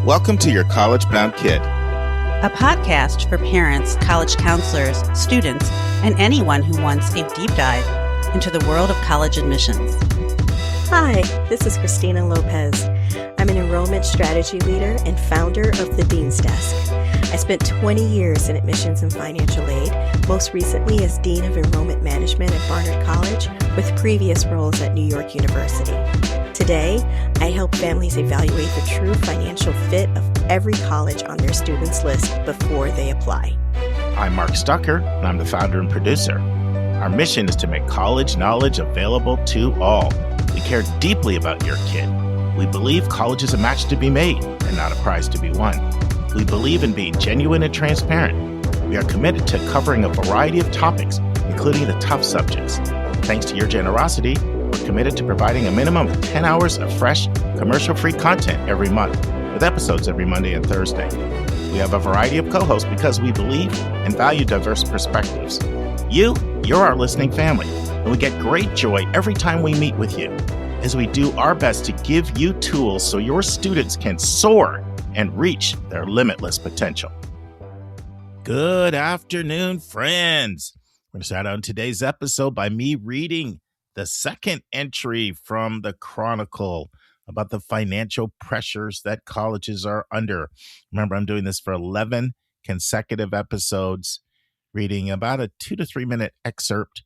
Welcome to Your College Bound Kid, a podcast for parents, college counselors, students, and anyone who wants a deep dive into the world of college admissions. Hi, this is Christina Lopez. I'm an enrollment strategy leader and founder of the Dean's Desk. I spent 20 years in admissions and financial aid, most recently as Dean of Enrollment Management at Barnard College, with previous roles at New York University. Today, I help families evaluate the true financial fit of every college on their students' list before they apply. I'm Mark Stucker, and I'm the founder and producer. Our mission is to make college knowledge available to all. We care deeply about your kid. We believe college is a match to be made and not a prize to be won. We believe in being genuine and transparent. We are committed to covering a variety of topics, including the tough subjects. Thanks to your generosity, we're committed to providing a minimum of 10 hours of fresh, commercial-free content every month, with episodes every Monday and Thursday. We have a variety of co-hosts because we believe and value diverse perspectives. You're our listening family, and we get great joy every time we meet with you, as we do our best to give you tools so your students can soar and reach their limitless potential. Good afternoon, friends. We're going to start on today's episode by me reading the second entry from the Chronicle about the financial pressures that colleges are under. Remember, I'm doing this for 11 consecutive episodes, reading about a 2 to 3 minute excerpt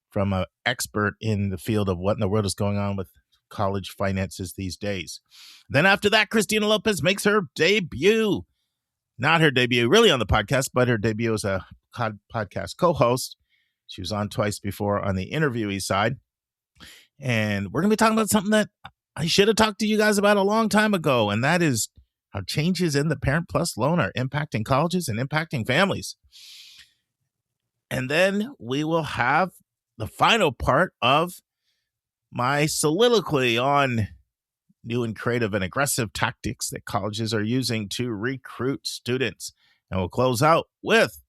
from an expert in the field of what in the world is going on with college finances these days. Then after that, Christina Lopez makes her debut. Not her debut really on the podcast, but her debut as a podcast co-host. She was on twice before on the interviewee side. And we're going to be talking about something that I should have talked to you guys about a long time ago, and that is how changes in the Parent Plus loan are impacting colleges and impacting families. And then we will have the final part of my soliloquy on new and creative and aggressive tactics that colleges are using to recruit students. And we'll close out with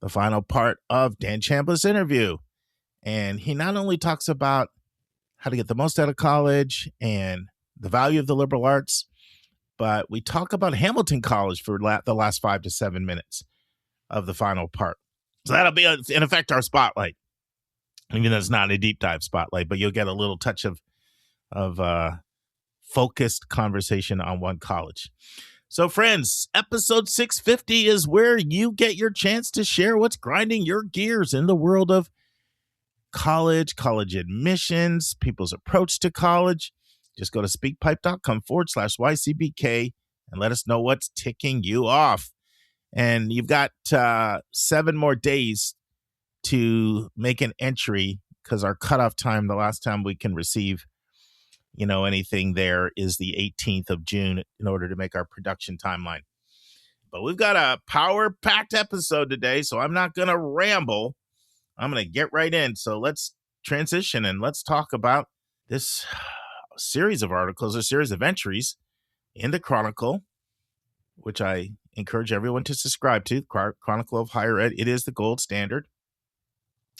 the final part of Dan Chambliss' interview. And he not only talks about how to get the most out of college and the value of the liberal arts, but we talk about Hamilton College for the last 5 to 7 minutes of the final part. So that'll be, in effect, our spotlight. Even though it's not a deep dive spotlight, but you'll get a little touch of focused conversation on one college. So, friends, episode 650 is where you get your chance to share what's grinding your gears in the world of college admissions, people's approach to college. Just go to speakpipe.com/YCBK and let us know what's ticking you off. And you've got 7 more days to make an entry, because our cutoff time, the last time we can receive, anything there, is the 18th of June in order to make our production timeline. But we've got a power-packed episode today, so I'm not going to ramble. I'm going to get right in. So let's transition and let's talk about this series of articles, a series of entries in the Chronicle, which I encourage everyone to subscribe to, Chronicle of Higher Ed. It is the gold standard.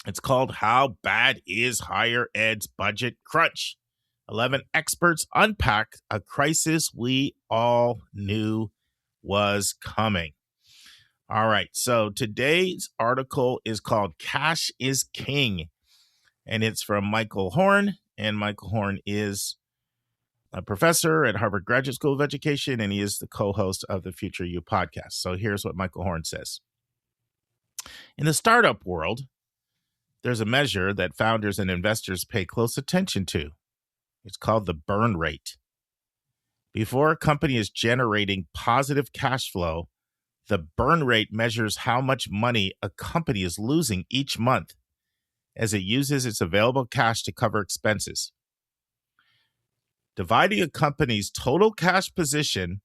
It's called How Bad is Higher Ed's Budget Crunch? 11 experts unpack a crisis we all knew was coming. All right, so today's article is called Cash is King, and it's from Michael Horn, and Michael Horn is a professor at Harvard Graduate School of Education, and he is the co-host of the Future You podcast. So here's what Michael Horn says. In the startup world, there's a measure that founders and investors pay close attention to. It's called the burn rate. Before a company is generating positive cash flow, the burn rate measures how much money a company is losing each month as it uses its available cash to cover expenses. Dividing a company's total cash position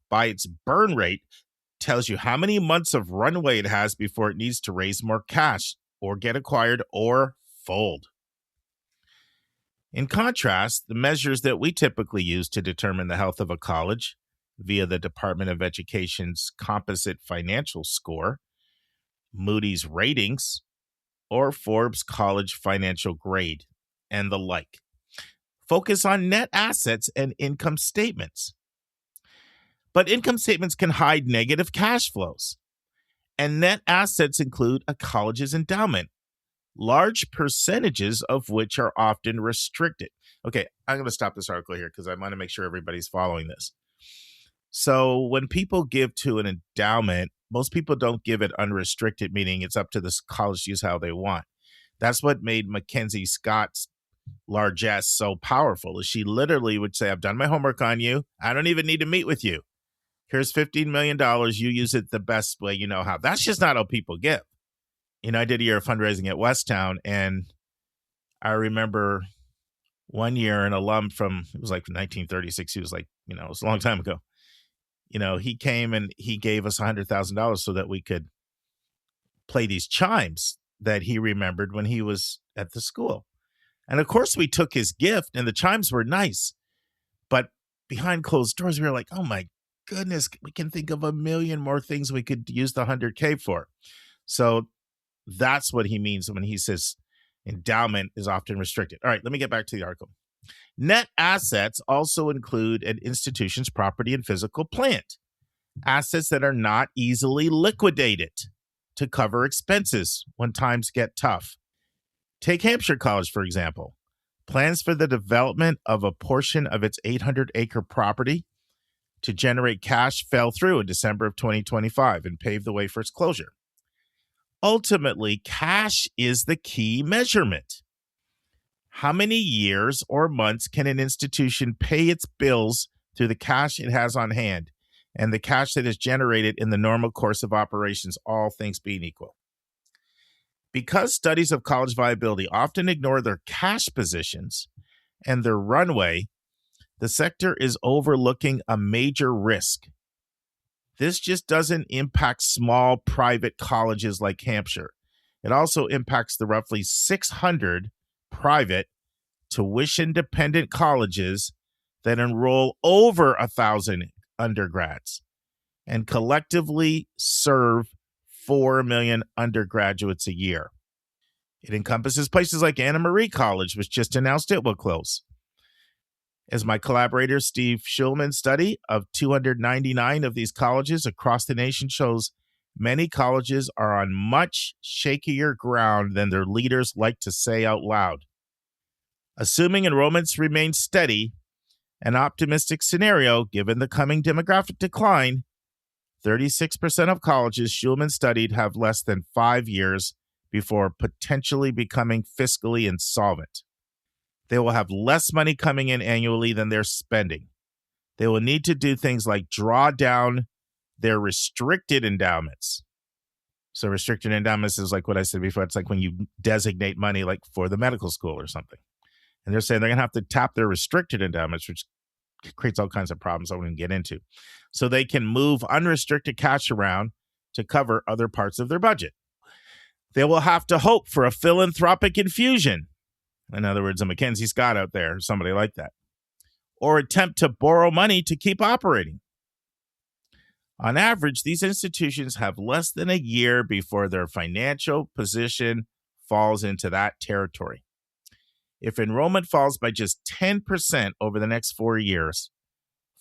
by its burn rate tells you how many months of runway it has before it needs to raise more cash or get acquired or fold. In contrast, the measures that we typically use to determine the health of a college via the Department of Education's Composite Financial Score, Moody's Ratings, or Forbes College Financial Grade, and the like, focus on net assets and income statements. But income statements can hide negative cash flows. And net assets include a college's endowment, large percentages of which are often restricted. Okay, I'm going to stop this article here because I want to make sure everybody's following this. So when people give to an endowment, most people don't give it unrestricted, meaning it's up to the college to use how they want. That's what made Mackenzie Scott's largesse so powerful, is she literally would say, I've done my homework on you. I don't even need to meet with you. Here's $15 million. You use it the best way you know how. That's just not how people give. You know, I did a year of fundraising at Westtown, and I remember one year an alum from, it was like 1936. He was like, you know, it was a long time ago. You know, he came and he gave us $100,000 so that we could play these chimes that he remembered when he was at the school. And of course, we took his gift, and the chimes were nice. But behind closed doors, we were like, oh my goodness, we can think of a million more things we could use the $100K for. So that's what he means when he says endowment is often restricted. All right, let me get back to the article. Net assets also include an institution's property and physical plant, assets that are not easily liquidated to cover expenses when times get tough. Take Hampshire College, for example. Plans for the development of a portion of its 800-acre property to generate cash fell through in December of 2025 and paved the way for its closure. Ultimately, cash is the key measurement. How many years or months can an institution pay its bills through the cash it has on hand and the cash that is generated in the normal course of operations, all things being equal? Because studies of college viability often ignore their cash positions and their runway, the sector is overlooking a major risk. This just doesn't impact small private colleges like Hampshire. It also impacts the roughly 600 private tuition-dependent colleges that enroll over 1,000 undergrads and collectively serve 4 million undergraduates a year. It encompasses places like Anna Marie College, which just announced it will close. As my collaborator Steve Schulman's study of 299 of these colleges across the nation shows, many colleges are on much shakier ground than their leaders like to say out loud. Assuming enrollments remain steady, an optimistic scenario given the coming demographic decline, 36% of colleges Schulman studied have less than 5 years before potentially becoming fiscally insolvent. They will have less money coming in annually than they're spending. They will need to do things like draw down their restricted endowments. So restricted endowments is like what I said before. It's like when you designate money like for the medical school or something. And they're saying they're going to have to tap their restricted endowments, which creates all kinds of problems I won't even get into. So they can move unrestricted cash around to cover other parts of their budget. They will have to hope for a philanthropic infusion. In other words, a Mackenzie Scott out there, somebody like that. Or attempt to borrow money to keep operating. On average, these institutions have less than a year before their financial position falls into that territory. If enrollment falls by just 10% over the next 4 years,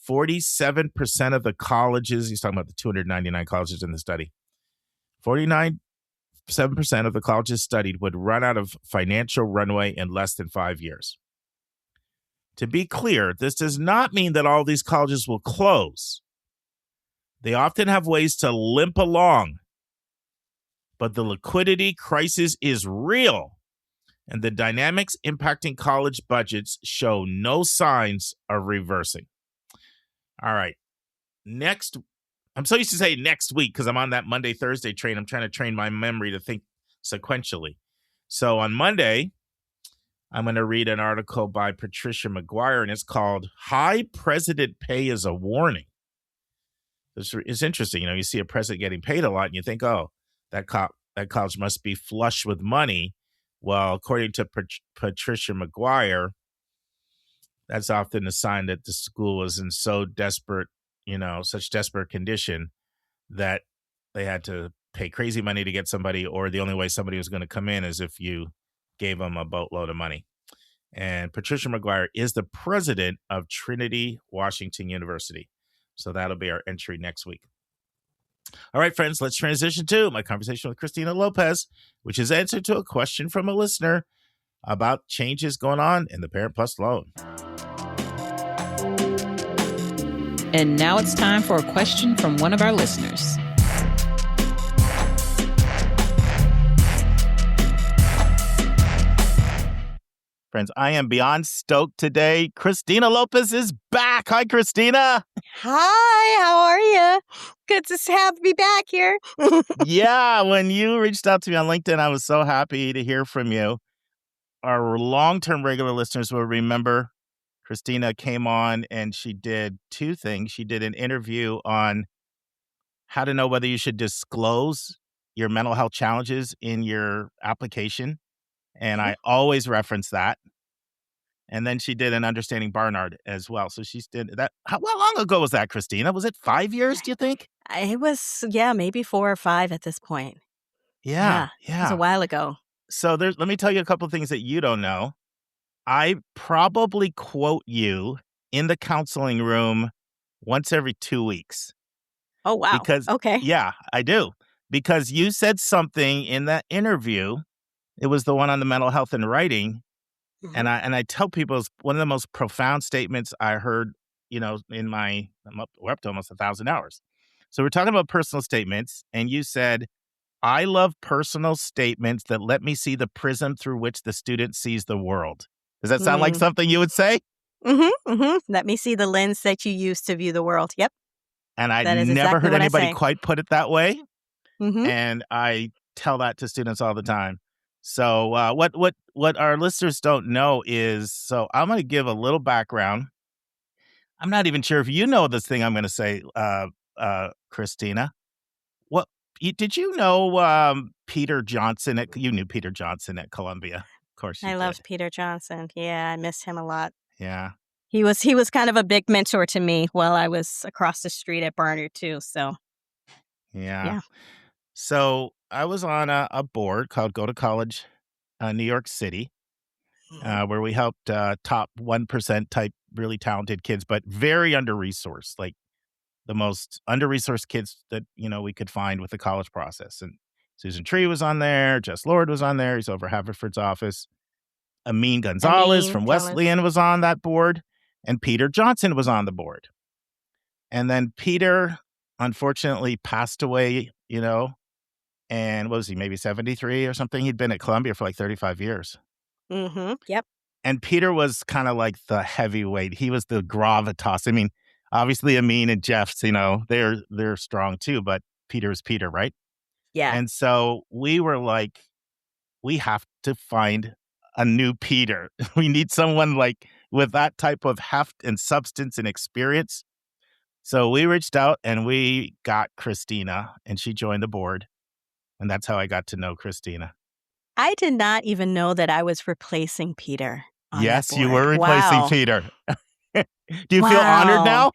47% of the colleges, he's talking about the 299 colleges in the study, 7% of the colleges studied would run out of financial runway in less than 5 years. To be clear, this does not mean that all these colleges will close. They often have ways to limp along, but the liquidity crisis is real, and the dynamics impacting college budgets show no signs of reversing. All right, I'm so used to saying next week because I'm on that Monday, Thursday train. I'm trying to train my memory to think sequentially. So on Monday, I'm going to read an article by Patricia McGuire, and it's called High President Pay is a Warning. It's interesting. You know, you see a president getting paid a lot, and you think, oh, that college must be flush with money. Well, according to Patricia McGuire, that's often a sign that the school was in such desperate condition that they had to pay crazy money to get somebody, or the only way somebody was going to come in is if you gave them a boatload of money. And Patricia McGuire is the president of Trinity Washington University. So that'll be our entry next week. All right, friends, let's transition to my conversation with Christina Lopez, which is answer to a question from a listener about changes going on in the Parent Plus loan. And now it's time for a question from one of our listeners. Friends, I am beyond stoked today. Christina Lopez is back. Hi, Christina. Hi, how are you? Good to be back here. Yeah, when you reached out to me on LinkedIn, I was so happy to hear from you. Our long-term regular listeners will remember Christina came on and she did two things. She did an interview on how to know whether you should disclose your mental health challenges in your application. And I always reference that. And then she did an Understanding Barnard as well. So she's did that. How long ago was that, Christina? Was it 5 years, do you think? It was, maybe 4 or 5 at this point. Yeah. It was a while ago. So let me tell you a couple of things that you don't know. I probably quote you in the counseling room once every 2 weeks. Oh, wow. Okay. Yeah, I do. Because you said something in that interview. It was the one on the mental health and writing. Mm-hmm. And I tell people it's one of the most profound statements I heard, we're up to almost 1,000 hours. So we're talking about personal statements. And you said, I love personal statements that let me see the prism through which the student sees the world. Does that sound like something you would say? Mm-hmm. Mm-hmm. Let me see the lens that you use to view the world. Yep. And I never heard anybody quite put it that way. Mm-hmm. And I tell that to students all the time. So what our listeners don't know is, so I'm going to give a little background. I'm not even sure if you know this thing I'm going to say, Christina. Did you know Peter Johnson? You knew Peter Johnson at Columbia. Of course you did. I loved Peter Johnson. Yeah, I miss him a lot. Yeah. He was kind of a big mentor to me while I was across the street at Barnard too. So yeah. So I was on a board called Go to College New York City, where we helped top 1% type really talented kids, but very under-resourced, like the most under-resourced kids that, we could find with the college process. And Susan Tree was on there. Jess Lord was on there. He's over Haverford's office. Amin Gonzalez from Wesleyan was on that board. And Peter Johnson was on the board. And then Peter, unfortunately, passed away, and what was he, maybe 73 or something? He'd been at Columbia for like 35 years. Mm-hmm. Yep. And Peter was kind of like the heavyweight. He was the gravitas. I mean, obviously Amin and Jeff's, they're strong too, but Peter is Peter, right? Yeah. And so we were like, we have to find a new Peter. We need someone like with that type of heft and substance and experience. So we reached out and we got Christina, and she joined the board. And that's how I got to know Christina. I did not even know that I was replacing Peter. Yes, you were replacing Peter. Do you feel honored now?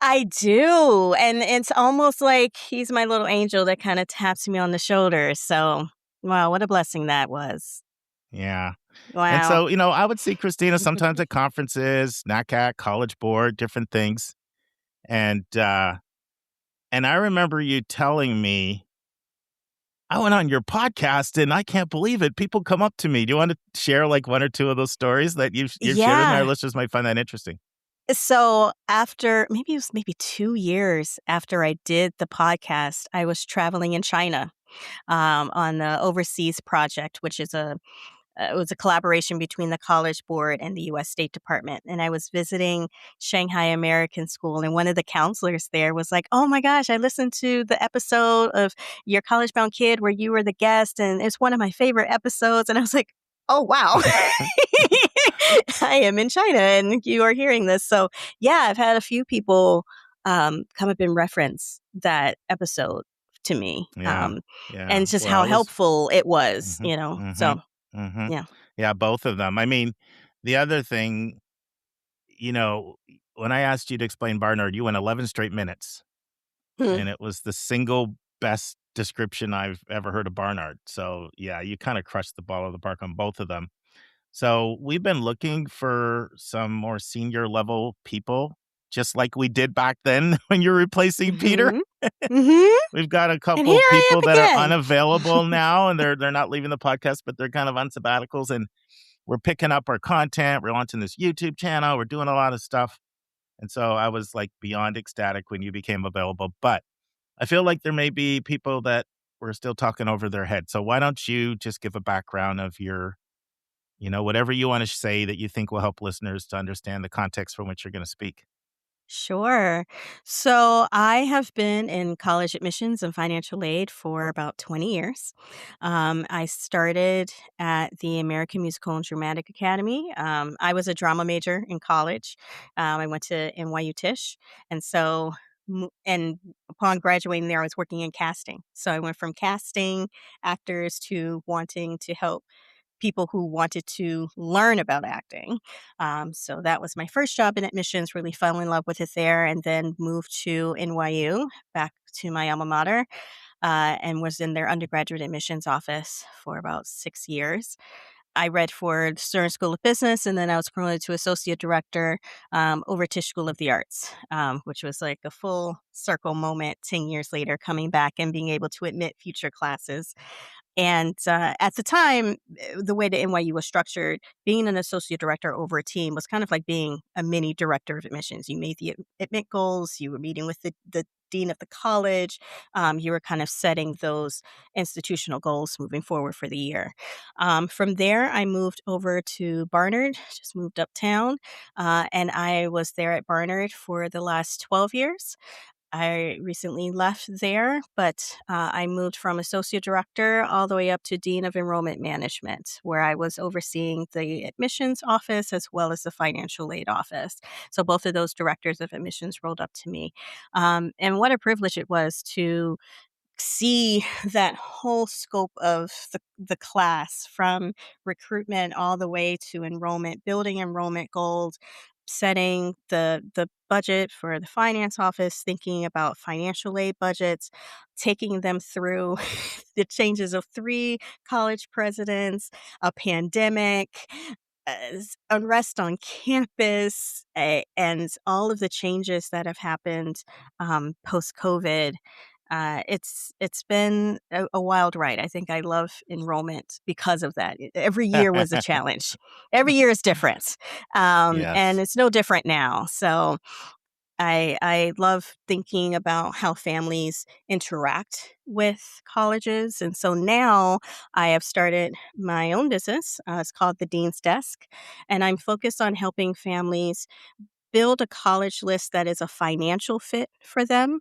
I do. And it's almost like he's my little angel that kind of taps me on the shoulder. So, wow, what a blessing that was. Yeah. Wow. And so, I would see Christina sometimes at conferences, NACAC, College Board, different things. And I remember you telling me, I went on your podcast and I can't believe it. People come up to me. Do you want to share like one or two of those stories that you've shared? And our listeners might find that interesting. So after maybe 2 years after I did the podcast, I was traveling in China on the overseas project, which is it was a collaboration between the College Board and the U.S. State Department. And I was visiting Shanghai American School. And one of the counselors there was like, oh my gosh, I listened to the episode of Your College Bound Kid where you were the guest. And it's one of my favorite episodes. And I was like, oh, wow. I am in China and you are hearing this. So yeah, I've had a few people come up and reference that episode to me. And just how helpful it was, so. Mm-hmm. Yeah. Yeah, both of them. I mean, the other thing, when I asked you to explain Barnard, you went 11 straight minutes. And it was the single best description I've ever heard of Barnard. So, yeah, you kind of crushed the ball of the park on both of them. So we've been looking for some more senior level people just like we did back then when you're replacing Peter. We've got a And couple here I people am that are again. unavailable now, and they're not leaving the podcast, but they're kind of on sabbaticals, and we're picking up our content. We're launching this YouTube channel. We're doing a lot of stuff. And so I was like beyond ecstatic when you became available. But I feel like there may be people that we're still talking over their head. So why don't you just give a background of your, whatever you want to say that you think will help listeners to understand the context from which you're going to speak. Sure. So I have been in college admissions and financial aid for about 20 years. I started at the American Musical and Dramatic Academy. I was a drama major in college. I went to NYU Tisch. And so, and upon graduating there, I was working in casting. So I went from casting actors to wanting to help people who wanted to learn about acting. So that was my first job in admissions, really fell in love with it there, and then moved to NYU, back to my alma mater, and was in their undergraduate admissions office for about 6 years. I read for the Stern School of Business, and then I was promoted to associate director over Tisch School of the Arts, which was like a full circle moment 10 years later, coming back and being able to admit future classes. And at the time, the way the NYU was structured, being an associate director over a team was kind of like being a mini director of admissions. You made the admit goals, you were meeting with the dean of the college, you were kind of setting those institutional goals moving forward for the year. From there, I moved over to Barnard, just moved uptown, and I was there at Barnard for the last 12 years. I recently left there, but I moved from associate director all the way up to dean of enrollment management, where I was overseeing the admissions office as well as the financial aid office. So both of those directors of admissions rolled up to me. And what a privilege it was to see that whole scope of the class, from recruitment all the way to enrollment, building enrollment goals, setting the budget for the finance office, thinking about financial aid budgets, taking them through the changes of 3 college presidents, a pandemic, unrest on campus, and all of the changes that have happened post-COVID. It's been a wild ride. I think I love enrollment because of that. Every year was a challenge. Every year is different, and Yes. it's no different now. So I love thinking about how families interact with colleges, and so now I have started my own business. It's called the Dean's Desk, and I'm focused on helping families build a college list that is a financial fit for them,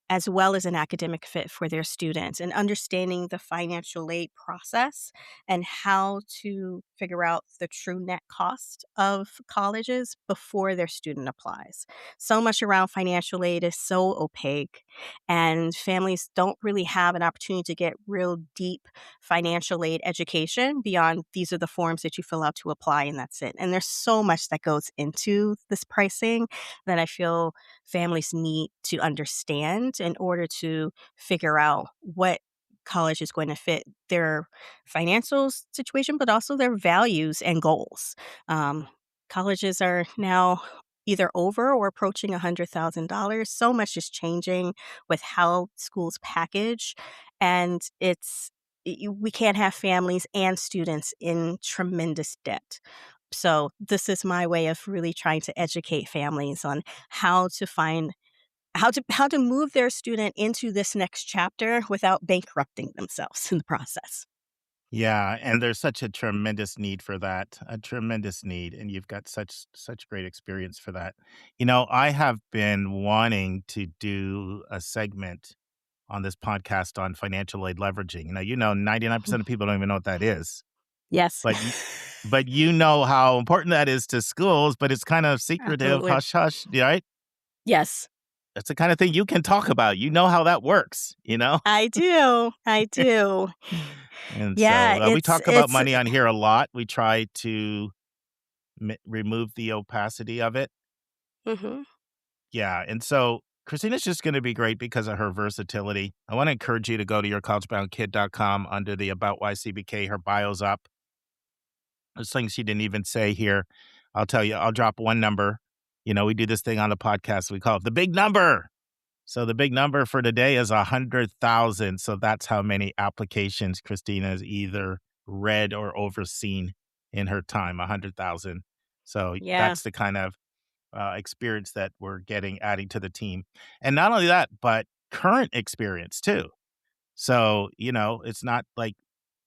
as well as an academic fit for their students, and understanding the financial aid process and how to figure out the true net cost of colleges before their student applies. So much around financial aid is so opaque, and families don't really have an opportunity to get real deep financial aid education beyond these are the forms that you fill out to apply, and that's it. And there's so much that goes into this pricing that I feel families need to understand in order to figure out what college is going to fit their financial situation, but also their values and goals. Um, Colleges are now either over or approaching $100,000. So much is changing with how schools package, and we can't have families and students in tremendous debt. So this is my way of really trying to educate families on how to find how to move their student into this next chapter without bankrupting themselves in the process. Yeah, and there's such a tremendous need for that, a tremendous need, and you've got such great experience for that. I have been wanting to do a segment on this podcast on financial aid leveraging. Now, 99% of people don't even know what that is, Yes. but but you know how important that is to schools, but it's kind of secretive, Absolutely. hush hush, right? Yes. It's the kind of thing you can talk about. You know how that works, I do. I do. And Yeah, so we talk about money on here a lot. We try to remove the opacity of it. Mhm. Yeah. And so Christina's just going to be great because of her versatility. I want to encourage you to go to yourcollegeboundkid.com under the About YCBK. Her bio's up. There's things she didn't even say here. I'll tell you, I'll drop one number. We do this thing on the podcast. We call it the big number. So the big number for today is 100,000. So that's how many applications Christina has either read or overseen in her time, 100,000. So Yeah. that's the kind of experience that we're adding to the team. And not only that, but current experience too. So, it's not like,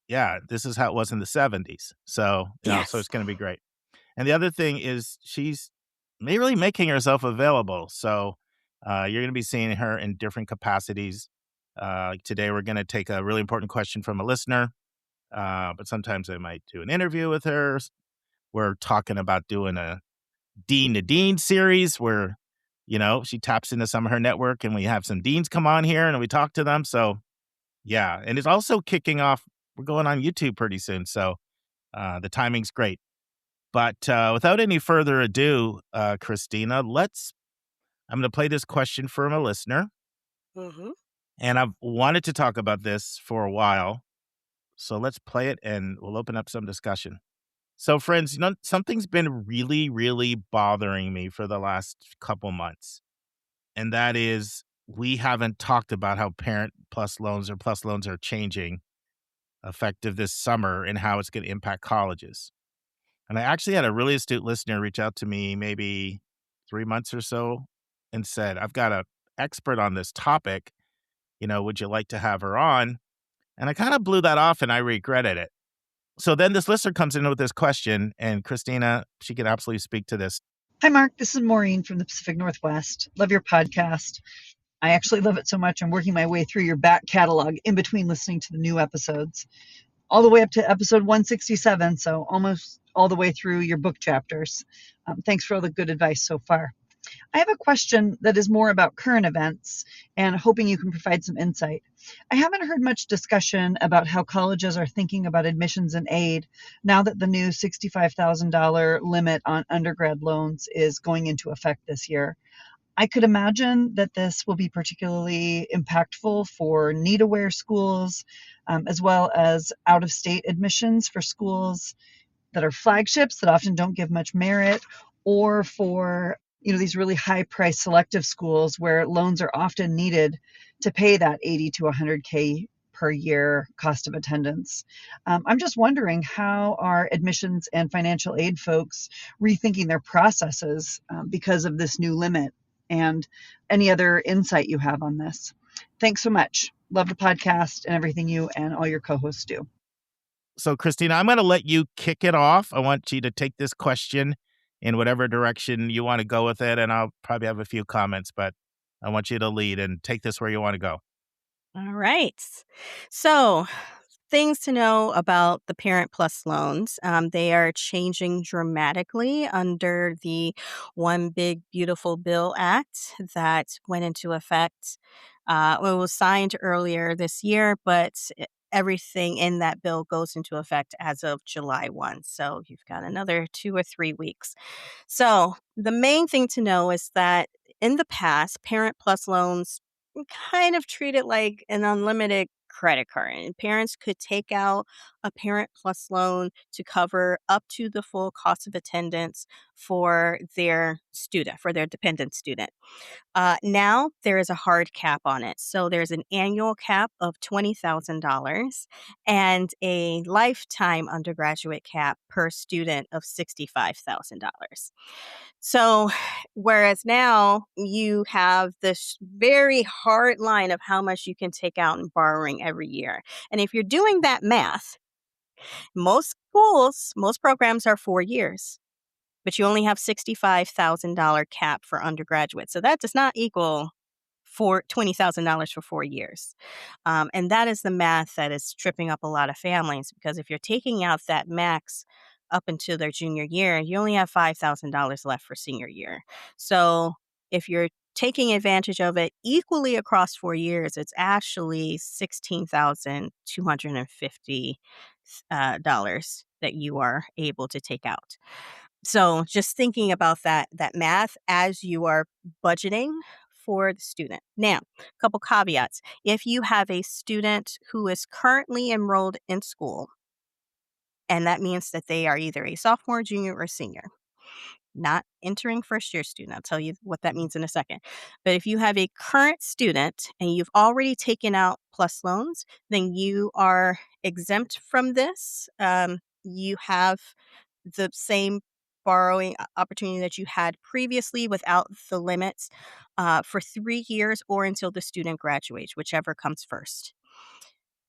this is how it was in the 70s. So, so Yes. it's going to be great. And the other thing is she's really making herself available. So you're going to be seeing her in different capacities. Today, we're going to take a really important question from a listener, but sometimes I might do an interview with her. We're talking about doing a Dean to Dean series where, she taps into some of her network and we have some deans come on here and we talk to them. So, yeah. And it's also kicking off. We're going on YouTube pretty soon. So the timing's great. But without any further ado, Christina, I'm going to play this question from a listener. Mm-hmm. And I've wanted to talk about this for a while. So let's play it and we'll open up some discussion. So friends, something's been really, really bothering me for the last couple months. And that is we haven't talked about how Parent Plus loans or Plus loans are changing effective this summer and how it's going to impact colleges. And I actually had a really astute listener reach out to me maybe 3 months or so and said, I've got an expert on this topic. Would you like to have her on? And I kind of blew that off and I regretted it. So then this listener comes in with this question, and Christina, she can absolutely speak to this. Hi, Mark. This is Maureen from the Pacific Northwest. Love your podcast. I actually love it so much. I'm working my way through your back catalog in between listening to the new episodes, all the way up to episode 167. So almost all the way through your book chapters. Thanks for all the good advice so far. I have a question that is more about current events and hoping you can provide some insight. I haven't heard much discussion about how colleges are thinking about admissions and aid now that the new $65,000 limit on undergrad loans is going into effect this year. I could imagine that this will be particularly impactful for need-aware schools, as well as out-of-state admissions for schools that are flagships that often don't give much merit, or for these really high-priced selective schools where loans are often needed to pay that 80 to 100K per year cost of attendance. I'm just wondering, how are admissions and financial aid folks rethinking their processes because of this new limit, and any other insight you have on this? Thanks so much. Love the podcast and everything you and all your co-hosts do. So, Christina, I'm going to let you kick it off. I want you to take this question in whatever direction you want to go with it, and I'll probably have a few comments, but I want you to lead and take this where you want to go. All right. So, things to know about the Parent Plus loans. They are changing dramatically under the One Big Beautiful Bill Act that went into effect. It was signed earlier this year, but everything in that bill goes into effect as of July 1. So you've got another 2 or 3 weeks. So the main thing to know is that in the past, Parent Plus loans kind of treat it like an unlimited credit card. And parents could take out a Parent Plus loan to cover up to the full cost of attendance for their student, for their dependent student. Now there is a hard cap on it. So there's an annual cap of $20,000 and a lifetime undergraduate cap per student of $65,000. So whereas now you have this very hard line of how much you can take out in borrowing every year. And if you're doing that math, most schools, most programs are 4 years, but you only have $65,000 cap for undergraduate. So that does not equal for $20,000 for 4 years. And that is the math that is tripping up a lot of families, because if you're taking out that max up until their junior year, you only have $5,000 left for senior year. So if you're taking advantage of it equally across 4 years, it's actually $16,250 that you are able to take out. So just thinking about that math as you are budgeting for the student. Now, a couple caveats. If you have a student who is currently enrolled in school, and that means that they are either a sophomore, junior, or senior, not entering first year student. I'll tell you what that means in a second. But if you have a current student and you've already taken out PLUS loans, then you are exempt from this. You have the same borrowing opportunity that you had previously without the limits for 3 years or until the student graduates, whichever comes first.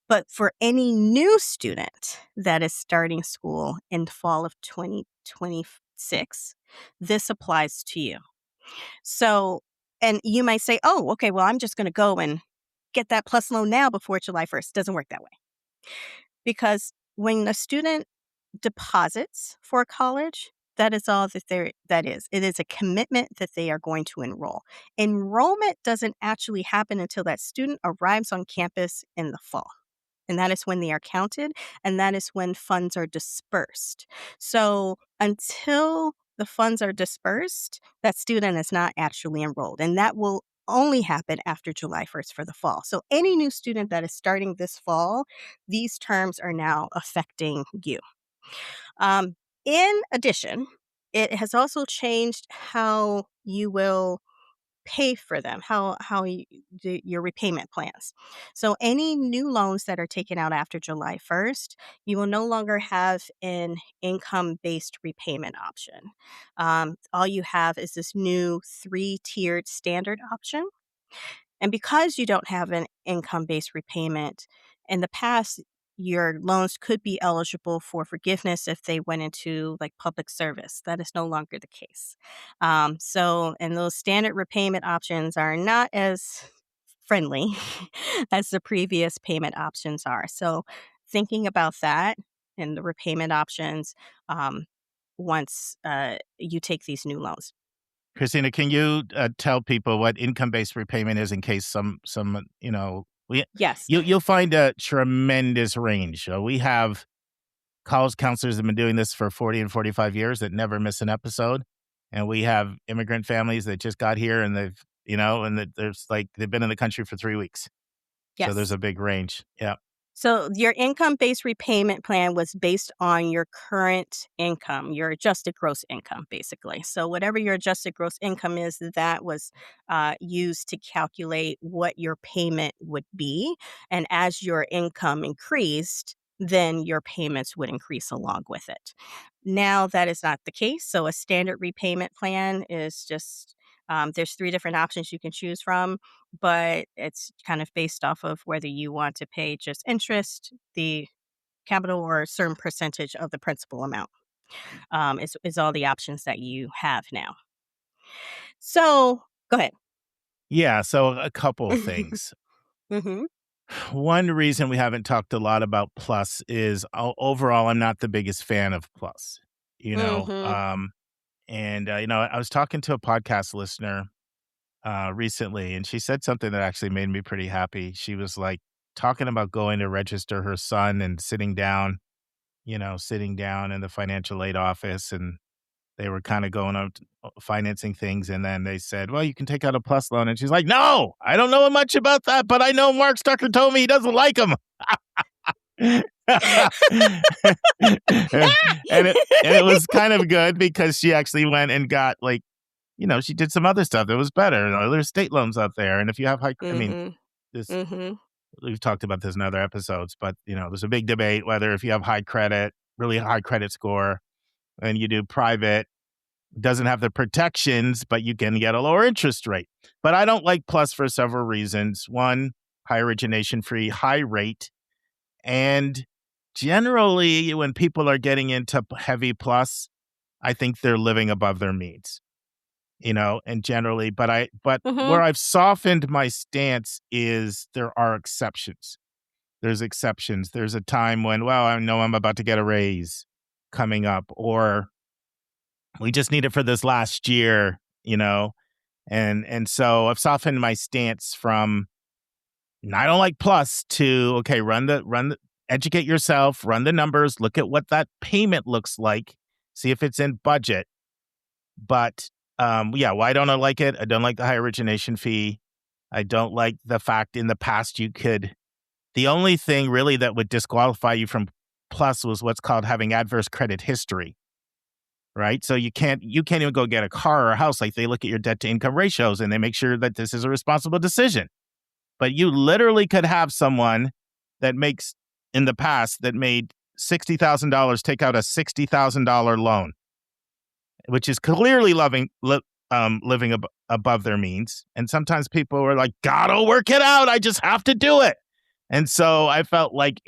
But for any new student that is starting school in fall of 2026, this applies to you. So, and you might say, oh, okay, well, I'm just going to go and get that PLUS loan now before July 1st. Doesn't work that way. Because when a student deposits for college, that is all that is. It is a commitment that they are going to enroll. Enrollment doesn't actually happen until that student arrives on campus in the fall. And that is when they are counted, and that is when funds are dispersed. So until the funds are dispersed, that student is not actually enrolled. And that will only happen after July 1st for the fall. So any new student that is starting this fall, these terms are now affecting you. In addition, it has also changed how you will pay for them, how you do your repayment plans. So any new loans that are taken out after July 1st, you will no longer have an income-based repayment option. All you have is this new 3-tiered standard option. And because you don't have an income-based repayment, in the past, your loans could be eligible for forgiveness if they went into like public service. That is no longer the case. And those standard repayment options are not as friendly as the previous payment options are. So thinking about that and the repayment options once you take these new loans. Christina, can you tell people what income-based repayment is in case some Yes. you'll find a tremendous range. We have college counselors that have been doing this for 40 and 45 years that never miss an episode. And we have immigrant families that just got here and they've been in the country for 3 weeks. Yes. So there's a big range. Yeah. So your income-based repayment plan was based on your current income, your adjusted gross income, basically. So whatever your adjusted gross income is, that was used to calculate what your payment would be. And as your income increased, then your payments would increase along with it. Now that is not the case. So a standard repayment plan is just there's 3 different options you can choose from, but it's kind of based off of whether you want to pay just interest, the capital, or a certain percentage of the principal amount. Is all the options that you have now. So go ahead. Yeah. So a couple of things. Mm-hmm. One reason we haven't talked a lot about Plus is overall, I'm not the biggest fan of Plus. Mm-hmm. I was talking to a podcast listener recently, and she said something that actually made me pretty happy. She was like talking about going to register her son and sitting down in the financial aid office, and they were kind of going out financing things. And then they said, well, you can take out a Plus loan. And she's like, no, I don't know much about that, but I know Mark Stucker told me he doesn't like them. and it was kind of good because she actually went and got she did some other stuff that was better. There's state loans out there. And if you have high, we've talked about this in other episodes, but there's a big debate whether if you have high credit, really high credit score, and you do private, doesn't have the protections, but you can get a lower interest rate. But I don't like Plus for several reasons. One, high origination fee, high rate. And generally, when people are getting into heavy Plus, I think they're living above their means, and generally, but where I've softened my stance is there are exceptions. There's exceptions. There's a time when, well, I know I'm about to get a raise coming up, or we just need it for this last year, and so I've softened my stance from I don't like Plus to, okay, educate yourself, run the numbers, look at what that payment looks like, see if it's in budget. But why don't I like it? I don't like the high origination fee. I don't like the fact in the past the only thing really that would disqualify you from Plus was what's called having adverse credit history. right? So you can't even go get a car or a house. Like, they look at your debt to income ratios and they make sure that this is a responsible decision. But you literally could have someone that makes, in the past, that made $60,000 take out a $60,000 loan, which is clearly living above their means. And sometimes people were like, gotta work it out. I just have to do it. And so I felt like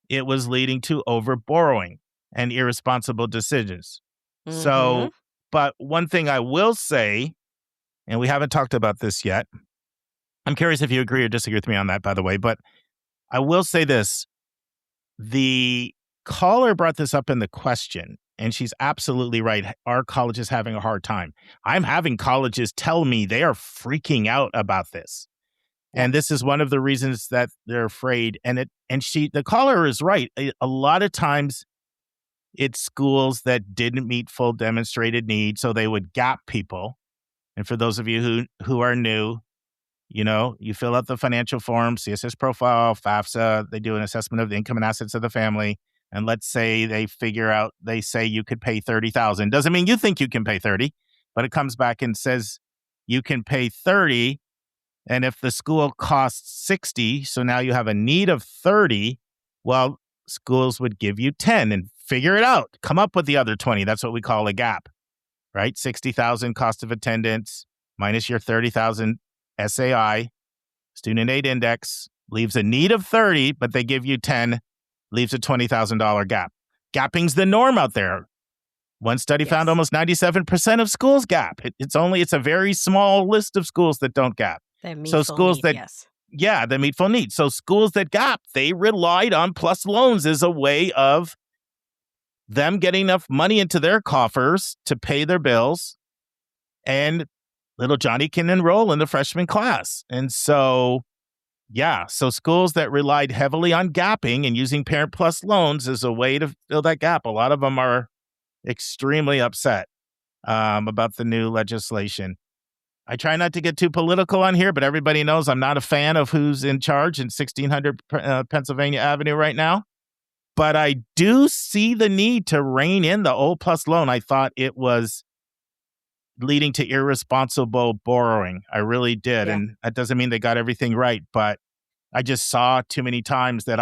it was leading to over borrowing and irresponsible decisions. So, but one thing I will say, and we haven't talked about this yet, I'm curious if you agree or disagree with me on that, by the way, but I will say this. The caller brought this up in the question, and she's absolutely right. Our college is having a hard time. I'm having colleges tell me they are freaking out about this. And this is one of the reasons that they're afraid. And the caller is right. A lot of times it's schools that didn't meet full demonstrated need, so they would gap people. And for those of you who are new, you fill out the financial form, CSS profile, FAFSA, they do an assessment of the income and assets of the family. And let's say they say you could pay $30,000. Doesn't mean you think you can pay 30, but it comes back and says you can pay 30. And if the school costs 60, so now you have a need of 30, well, schools would give you 10 and figure it out. Come up with the other 20. That's what we call a gap, right? 60,000 cost of attendance minus your 30,000 SAI, student aid index, leaves a need of 30, but they give you 10, leaves a $20,000 gap. Gapping's the norm out there. One study found almost 97% of schools gap. It's a very small list of schools that don't gap. So schools that meet full need. So schools that gap, they relied on PLUS loans as a way of them getting enough money into their coffers to pay their bills, and little Johnny can enroll in the freshman class. And so, so schools that relied heavily on gapping and using Parent Plus loans as a way to fill that gap, a lot of them are extremely upset about the new legislation. I try not to get too political on here, but everybody knows I'm not a fan of who's in charge in 1600 Pennsylvania Avenue right now. But I do see the need to rein in the old PLUS loan. I thought it was leading to irresponsible borrowing. I really did. Yeah. And that doesn't mean they got everything right, but I just saw too many times that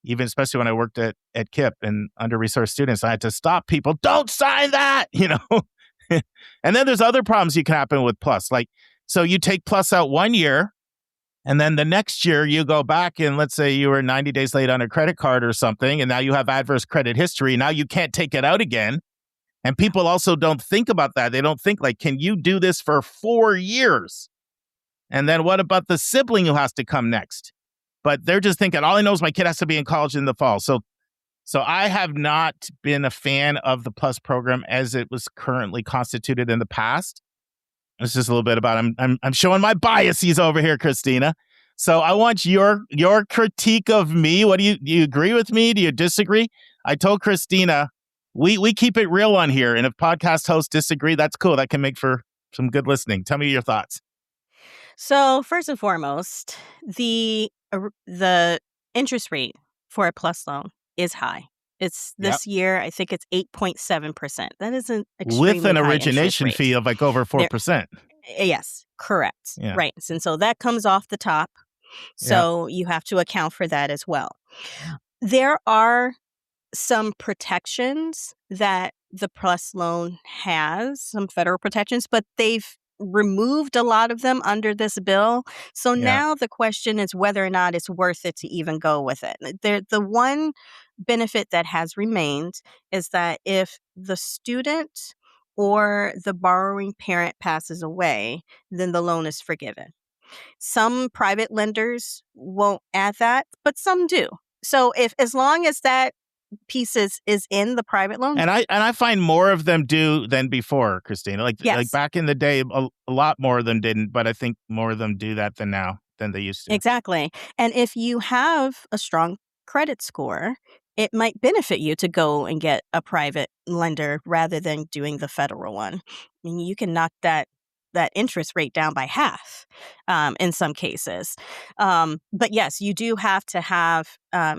especially when I worked at KIPP and under-resourced students, I had to stop people. Don't sign that, And then there's other problems you can happen with PLUS. Like, so you take PLUS out 1 year, and then the next year you go back and let's say you were 90 days late on a credit card or something, and now you have adverse credit history. Now you can't take it out again. And people also don't think about that. They don't think like, can you do this for 4 years? And then what about the sibling who has to come next? But they're just thinking, all I know is my kid has to be in college in the fall. So I have not been a fan of the PLUS program as it was currently constituted in the past. This is a little bit about, I'm showing my biases over here, Christina. So I want your critique of me. What do you agree with me? Do you disagree? I told Christina, we keep it real on here. And if podcast hosts disagree, that's cool. That can make for some good listening. Tell me your thoughts. So first and foremost, the interest rate for a PLUS loan is high. It's this year, I think it's 8.7%. That is an extremely with an high origination fee of like over 4%. Yes, correct. Yeah. Right. And so that comes off the top. So you have to account for that as well. There are some protections that the PLUS loan has, some federal protections, but they've removed a lot of them under this bill. So now the question is whether or not it's worth it to even go with it. The one benefit that has remained is that if the student or the borrowing parent passes away, then the loan is forgiven. Some private lenders won't add that, but some do. So as long as that piece is in the private loan. And I find more of them do than before, Christina. Like back in the day, a lot more of them didn't, but I think more of them do that than they used to. Exactly. And if you have a strong credit score, it might benefit you to go and get a private lender rather than doing the federal one. I mean, you can knock that interest rate down by half in some cases. But yes, you do have to have,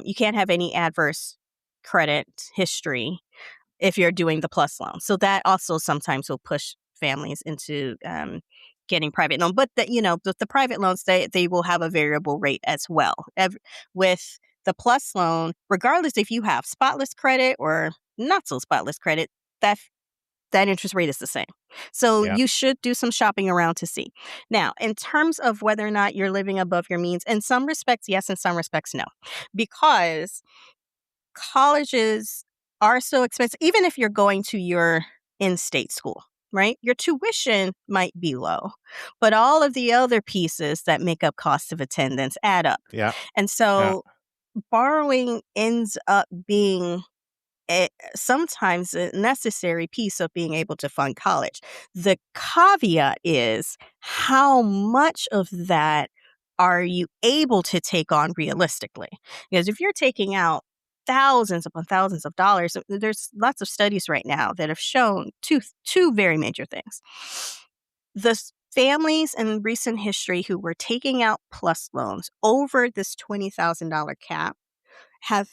you can't have any adverse credit history if you're doing the plus loan. So that also sometimes will push families into getting private loan. But the private loans, they will have a variable rate as well. With the plus loan, regardless if you have spotless credit or not so spotless credit, that interest rate is the same. So Yep. you should do some shopping around to see. Now, in terms of whether or not you're living above your means, in some respects, yes, in some respects, no. Because colleges are so expensive, even if you're going to your in-state school, right? Your tuition might be low, but all of the other pieces that make up cost of attendance add up. Yeah. And so borrowing ends up being sometimes a necessary piece of being able to fund college. The caveat is, how much of that are you able to take on realistically? Because if you're taking out thousands upon thousands of dollars, there's lots of studies right now that have shown two very major things. The families in recent history who were taking out plus loans over this $20,000 cap have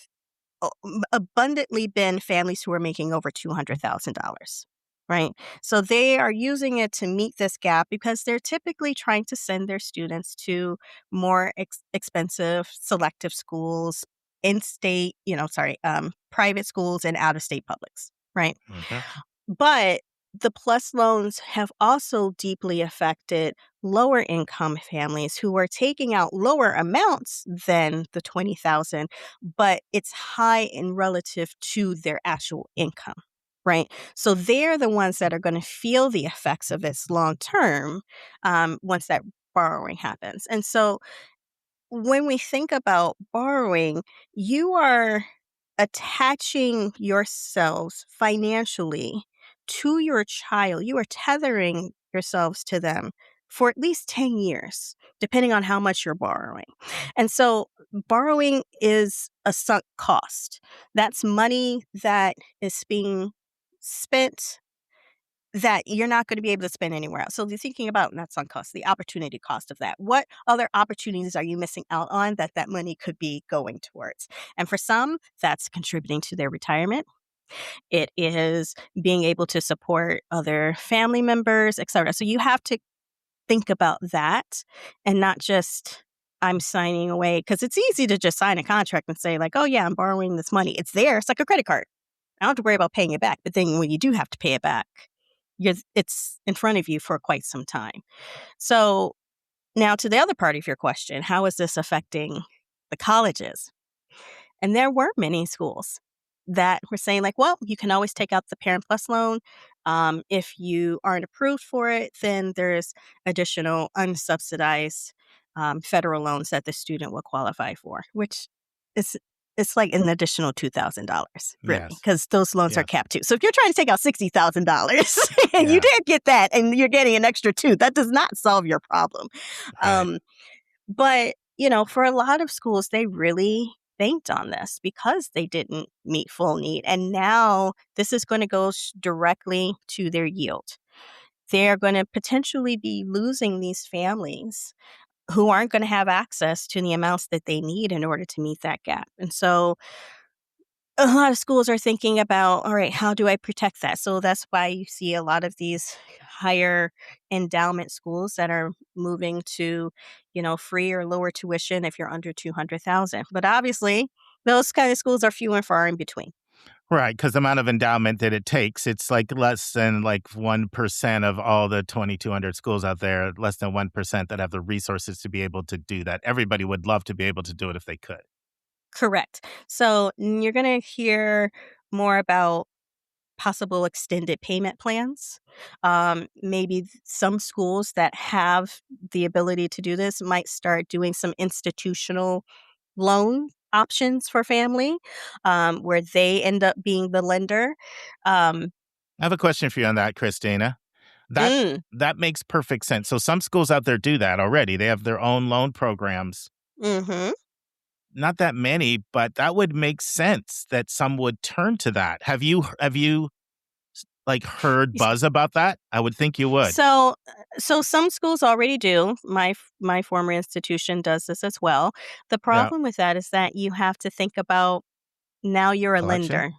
abundantly been families who are making over $200,000, right? So they are using it to meet this gap because they're typically trying to send their students to more expensive selective schools, private schools and out-of-state publics, right? Mm-hmm. But the plus loans have also deeply affected lower income families who are taking out lower amounts than the $20,000, but it's high in relative to their actual income, right? So they're the ones that are going to feel the effects of this long term once that borrowing happens. And so when we think about borrowing, you are attaching yourselves financially to your child. You are tethering yourselves to them for at least 10 years, depending on how much you're borrowing. And so borrowing is a sunk cost. That's money that is being spent that you're not going to be able to spend anywhere else. So you're thinking about not sunk cost, the opportunity cost of that. What other opportunities are you missing out on that money could be going towards? And for some, that's contributing to their retirement. It is being able to support other family members, etc. So you have to think about that and not just, I'm signing away, because it's easy to just sign a contract and say like, oh yeah, I'm borrowing this money. It's there. It's like a credit card. I don't have to worry about paying it back. But then when you do have to pay it back, it's in front of you for quite some time. So now to the other part of your question, how is this affecting the colleges? And there were many schools that were saying like, well, you can always take out the Parent Plus loan. If you aren't approved for it, then there's additional unsubsidized federal loans that the student will qualify for, which is it's like an additional $2,000, really, Yes. because those loans are Yes. capped too. So if you're trying to take out $60,000 and Yeah. you did get that and you're getting an extra $2,000, that does not solve your problem. Right. But, for a lot of schools, they really banked on this because they didn't meet full need. And now this is going to go directly to their yield. They're going to potentially be losing these families who aren't going to have access to the amounts that they need in order to meet that gap. And so a lot of schools are thinking about, all right, how do I protect that? So that's why you see a lot of these higher endowment schools that are moving to, free or lower tuition if you're under 200,000. But obviously, those kind of schools are few and far in between. Right, because the amount of endowment that it takes, it's like less than 1% of all the 2,200 schools out there, less than 1% that have the resources to be able to do that. Everybody would love to be able to do it if they could. Correct. So you're going to hear more about possible extended payment plans. Maybe some schools that have the ability to do this might start doing some institutional loan options for family, where they end up being the lender. I have a question for you on that, Christina. That makes perfect sense. So some schools out there do that already. They have their own loan programs. Mm-hmm. Not that many, but that would make sense that some would turn to that. Have you heard buzz about that? I would think you would. So some schools already do. My former institution does this as well. The problem with that is that you have to think about, now you're a Collection? lender.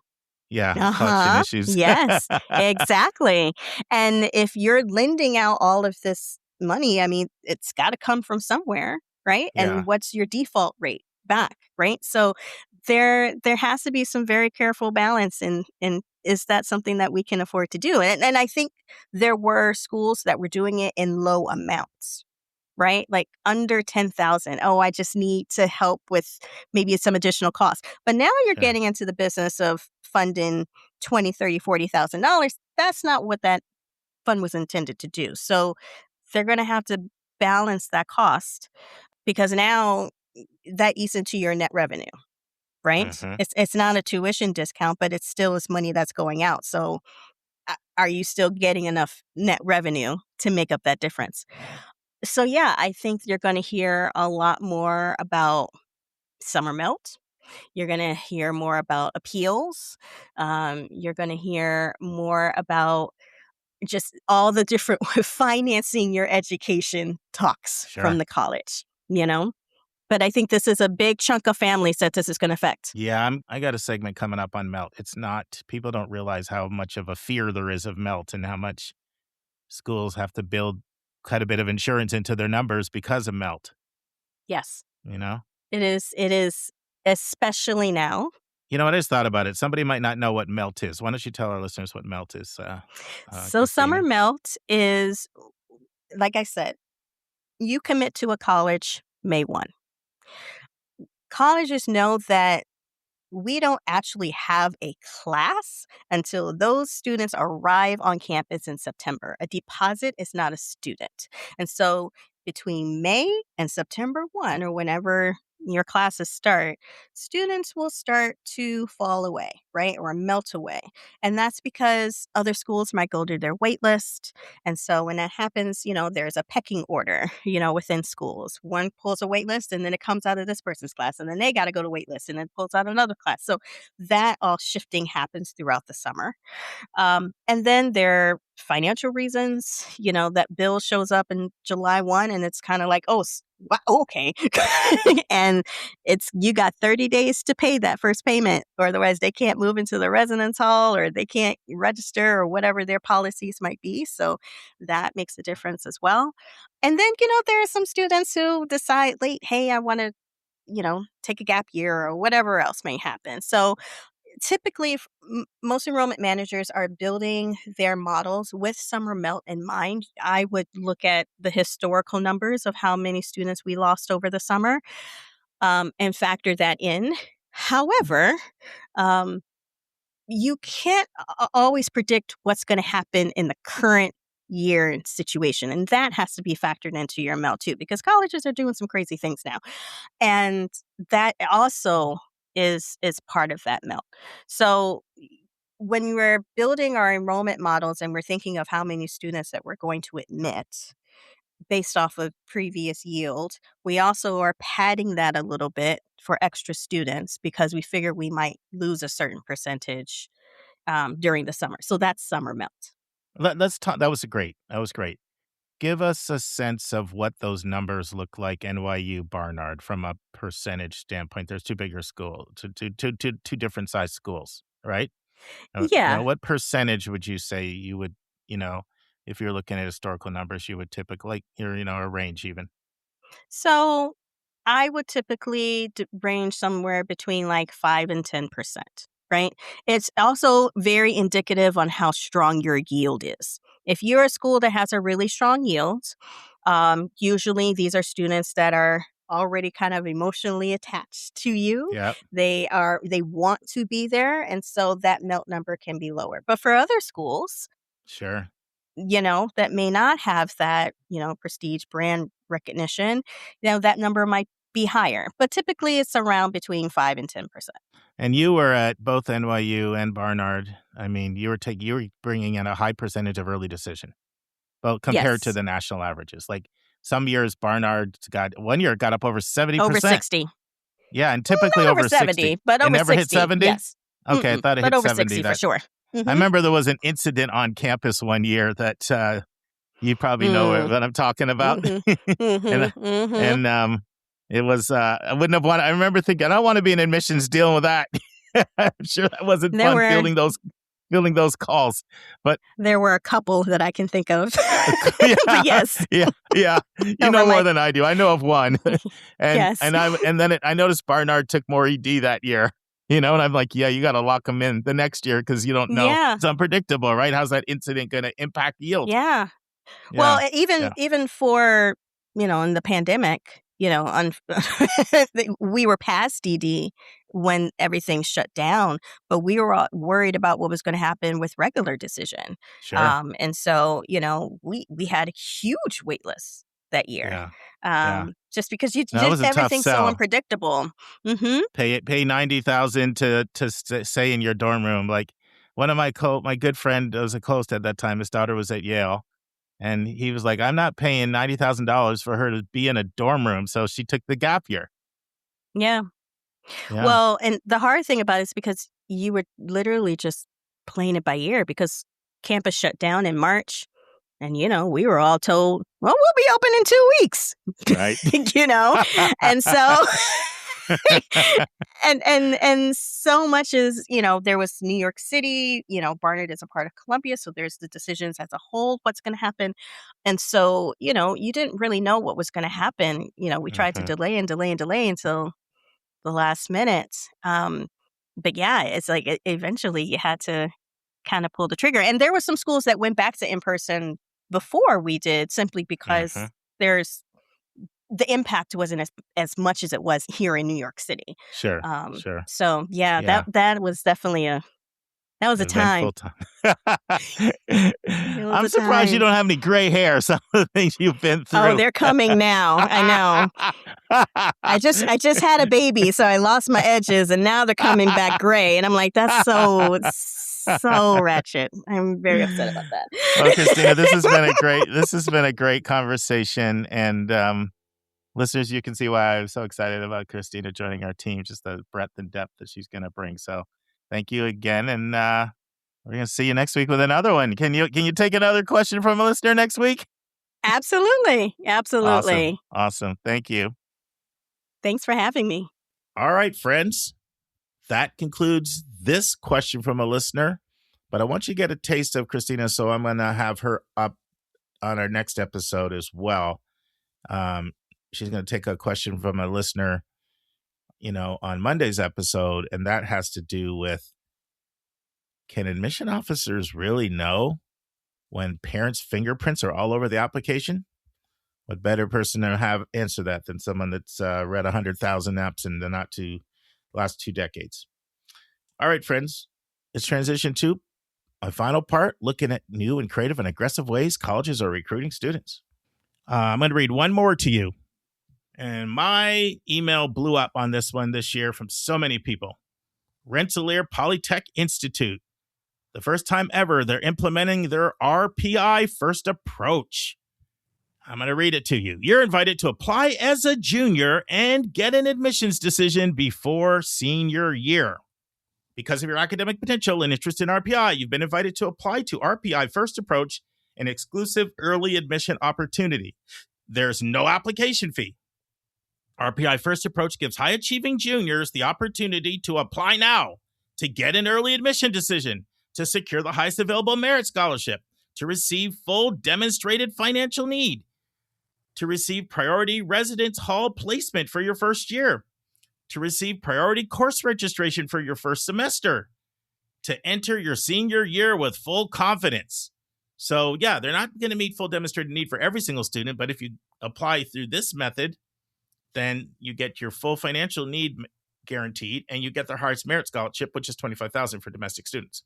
Yeah, collection issues. Yes, exactly. And if you're lending out all of this money, I mean, it's got to come from somewhere, right? Yeah. And what's your default rate back, right? So there has to be some very careful balance in is that something that we can afford to do? And I think there were schools that were doing it in low amounts, right? Like under 10,000. Oh, I just need to help with maybe some additional costs. But now you're Sure. getting into the business of funding 20, 30, $40,000. That's not what that fund was intended to do. So they're going to have to balance that cost because now that eats into your net revenue, right? Mhm. It's not a tuition discount, but it still is money that's going out. So are you still getting enough net revenue to make up that difference? So, yeah, I think you're going to hear a lot more about summer melt. You're going to hear more about appeals. You're going to hear more about just all the different financing your education talks from Sure. the college, you know? But I think this is a big chunk of families that this is going to affect. Yeah, I got a segment coming up on melt. It's not, people don't realize how much of a fear there is of melt and how much schools have to build quite a bit of insurance into their numbers because of melt, Yes, you know? it is, especially now. You know what? I just thought about it. Somebody might not know what melt is. Why don't you tell our listeners what melt is, So summer Christina? melt is, like I said, you commit to a college May 1. Colleges know that we don't actually have a class until those students arrive on campus in September. A deposit is not a student. And so between May and September 1, or whenever your classes start, students will start to fall away, right? Or melt away. And that's because other schools might go to their wait list. And so when that happens, there's a pecking order, within schools. One pulls a wait list and then it comes out of this person's class and then they got to go to wait list and then pulls out another class. So that all shifting happens throughout the summer. And then there are financial reasons, that bill shows up in July 1 and it's kind of like, oh, okay. And you got 30 days to pay that first payment, or otherwise they can't move into the residence hall or they can't register or whatever their policies might be. So that makes a difference as well. And then, there are some students who decide late, hey, I want to, take a gap year or whatever else may happen. So typically, most enrollment managers are building their models with summer melt in mind. I would look at the historical numbers of how many students we lost over the summer and factor that in. However, um, you can't always predict what's going to happen in the current year situation. And that has to be factored into your melt too, because colleges are doing some crazy things now. And that also is part of that melt. So when we're building our enrollment models and we're thinking of how many students that we're going to admit based off of previous yield, we also are padding that a little bit for extra students because we figure we might lose a certain percentage during the summer. So that's summer melt. Let's talk. That was great. That was great. Give us a sense of what those numbers look like, NYU, Barnard, from a percentage standpoint. There's two bigger schools, two different size schools, right? Yeah. What percentage would you say you would, if you're looking at historical numbers, you would typically, a range even? So I would typically range somewhere between like 5 and 10%, right? It's also very indicative on how strong your yield is. If you're a school that has a really strong yield, usually these are students that are already kind of emotionally attached to you. Yeah, They want to be there. And so that melt number can be lower. But for other schools, sure. that may not have that, prestige brand recognition, that number might be higher. But typically it's around between 5 and 10%. And you were at both NYU and Barnard. I mean, you were bringing in a high percentage of early decision, well, compared to Yes. the national averages. Like some years, Barnard one year it got up over 70%. Over 60. Yeah, and typically Not over 70, 60. but It over never 60. hit 70? Yes. Okay, I thought it But hit over 70. 60 for sure. I remember there was an incident on campus one year that you probably know what I'm talking about. And it was I wouldn't have wanted. I remember thinking, I don't want to be in admissions dealing with that. I'm sure that wasn't There fun were fielding those calls. But there were a couple that I can think of. yeah, But yes, yeah. You over know more my than I do. I know of one, yes. I noticed Barnard took more ED that year. And I'm like, yeah, you got to lock them in the next year because you don't know. Yeah. It's unpredictable, right? How's that incident going to impact yield? Yeah. Yeah. Well, even for, in the pandemic, we were past DD when everything shut down, but we were all worried about what was going to happen with regular decision. Sure. And so, we had huge wait lists that year. Yeah. Just because you That was just a tough everything's so sell. unpredictable. Mm-hmm. Pay $90,000 to stay in your dorm room. Like one of my good friend was a co-host at that time. His daughter was at Yale. And he was like, I'm not paying $90,000 for her to be in a dorm room. So she took the gap year. Yeah. Yeah. Well, and the hard thing about it is because you were literally just playing it by ear because campus shut down in March. And, we were all told, well, we'll be open in 2 weeks, Right. and so and so much is, there was New York City, Barnard is a part of Columbia. So there's the decisions as a whole, what's going to happen. And so, you didn't really know what was going to happen. We tried to delay until the last minute. But yeah, it's like eventually you had to kind of pull the trigger. And there were some schools that went back to in-person before we did, simply because the impact wasn't as much as it was here in New York City. Sure. So yeah. that was definitely a time. I'm surprised you don't have any gray hair. Some of the things you've been through. Oh, they're coming now. I know. I just had a baby, so I lost my edges, and now they're coming back gray. And I'm like, that's so ratchet. I'm very upset about that. Well, Christina, this has been a great conversation, and listeners, you can see why I'm so excited about Christina joining our team. Just the breadth and depth that she's going to bring. So, thank you again, and we're going to see you next week with another one. Can you take another question from a listener next week? Absolutely. Awesome. Thank you. Thanks for having me. All right, friends. That concludes this question from a listener, but I want you to get a taste of Christina, so I'm going to have her up on our next episode as well. She's going to take a question from a listener, on Monday's episode, and that has to do with, can admission officers really know when parents' fingerprints are all over the application? What better person to have answer that than someone that's read 100,000 apps in the last 2 decades? All right, friends, let's transition to my final part, looking at new and creative and aggressive ways colleges are recruiting students. I'm going to read one more to you. And my email blew up on this one this year from so many people. Rensselaer Polytech Institute. The first time ever, they're implementing their RPI first approach. I'm going to read it to you. You're invited to apply as a junior and get an admissions decision before senior year. Because of your academic potential and interest in RPI, you've been invited to apply to RPI First Approach, an exclusive early admission opportunity. There's no application fee. RPI First Approach gives high-achieving juniors the opportunity to apply now, to get an early admission decision, to secure the highest available merit scholarship, to receive full demonstrated financial need, to receive priority residence hall placement for your first year, to receive priority course registration for your first semester, to enter your senior year with full confidence. So yeah, they're not going to meet full demonstrated need for every single student, but if you apply through this method, then you get your full financial need guaranteed, and you get the highest merit scholarship, which is $25,000 for domestic students.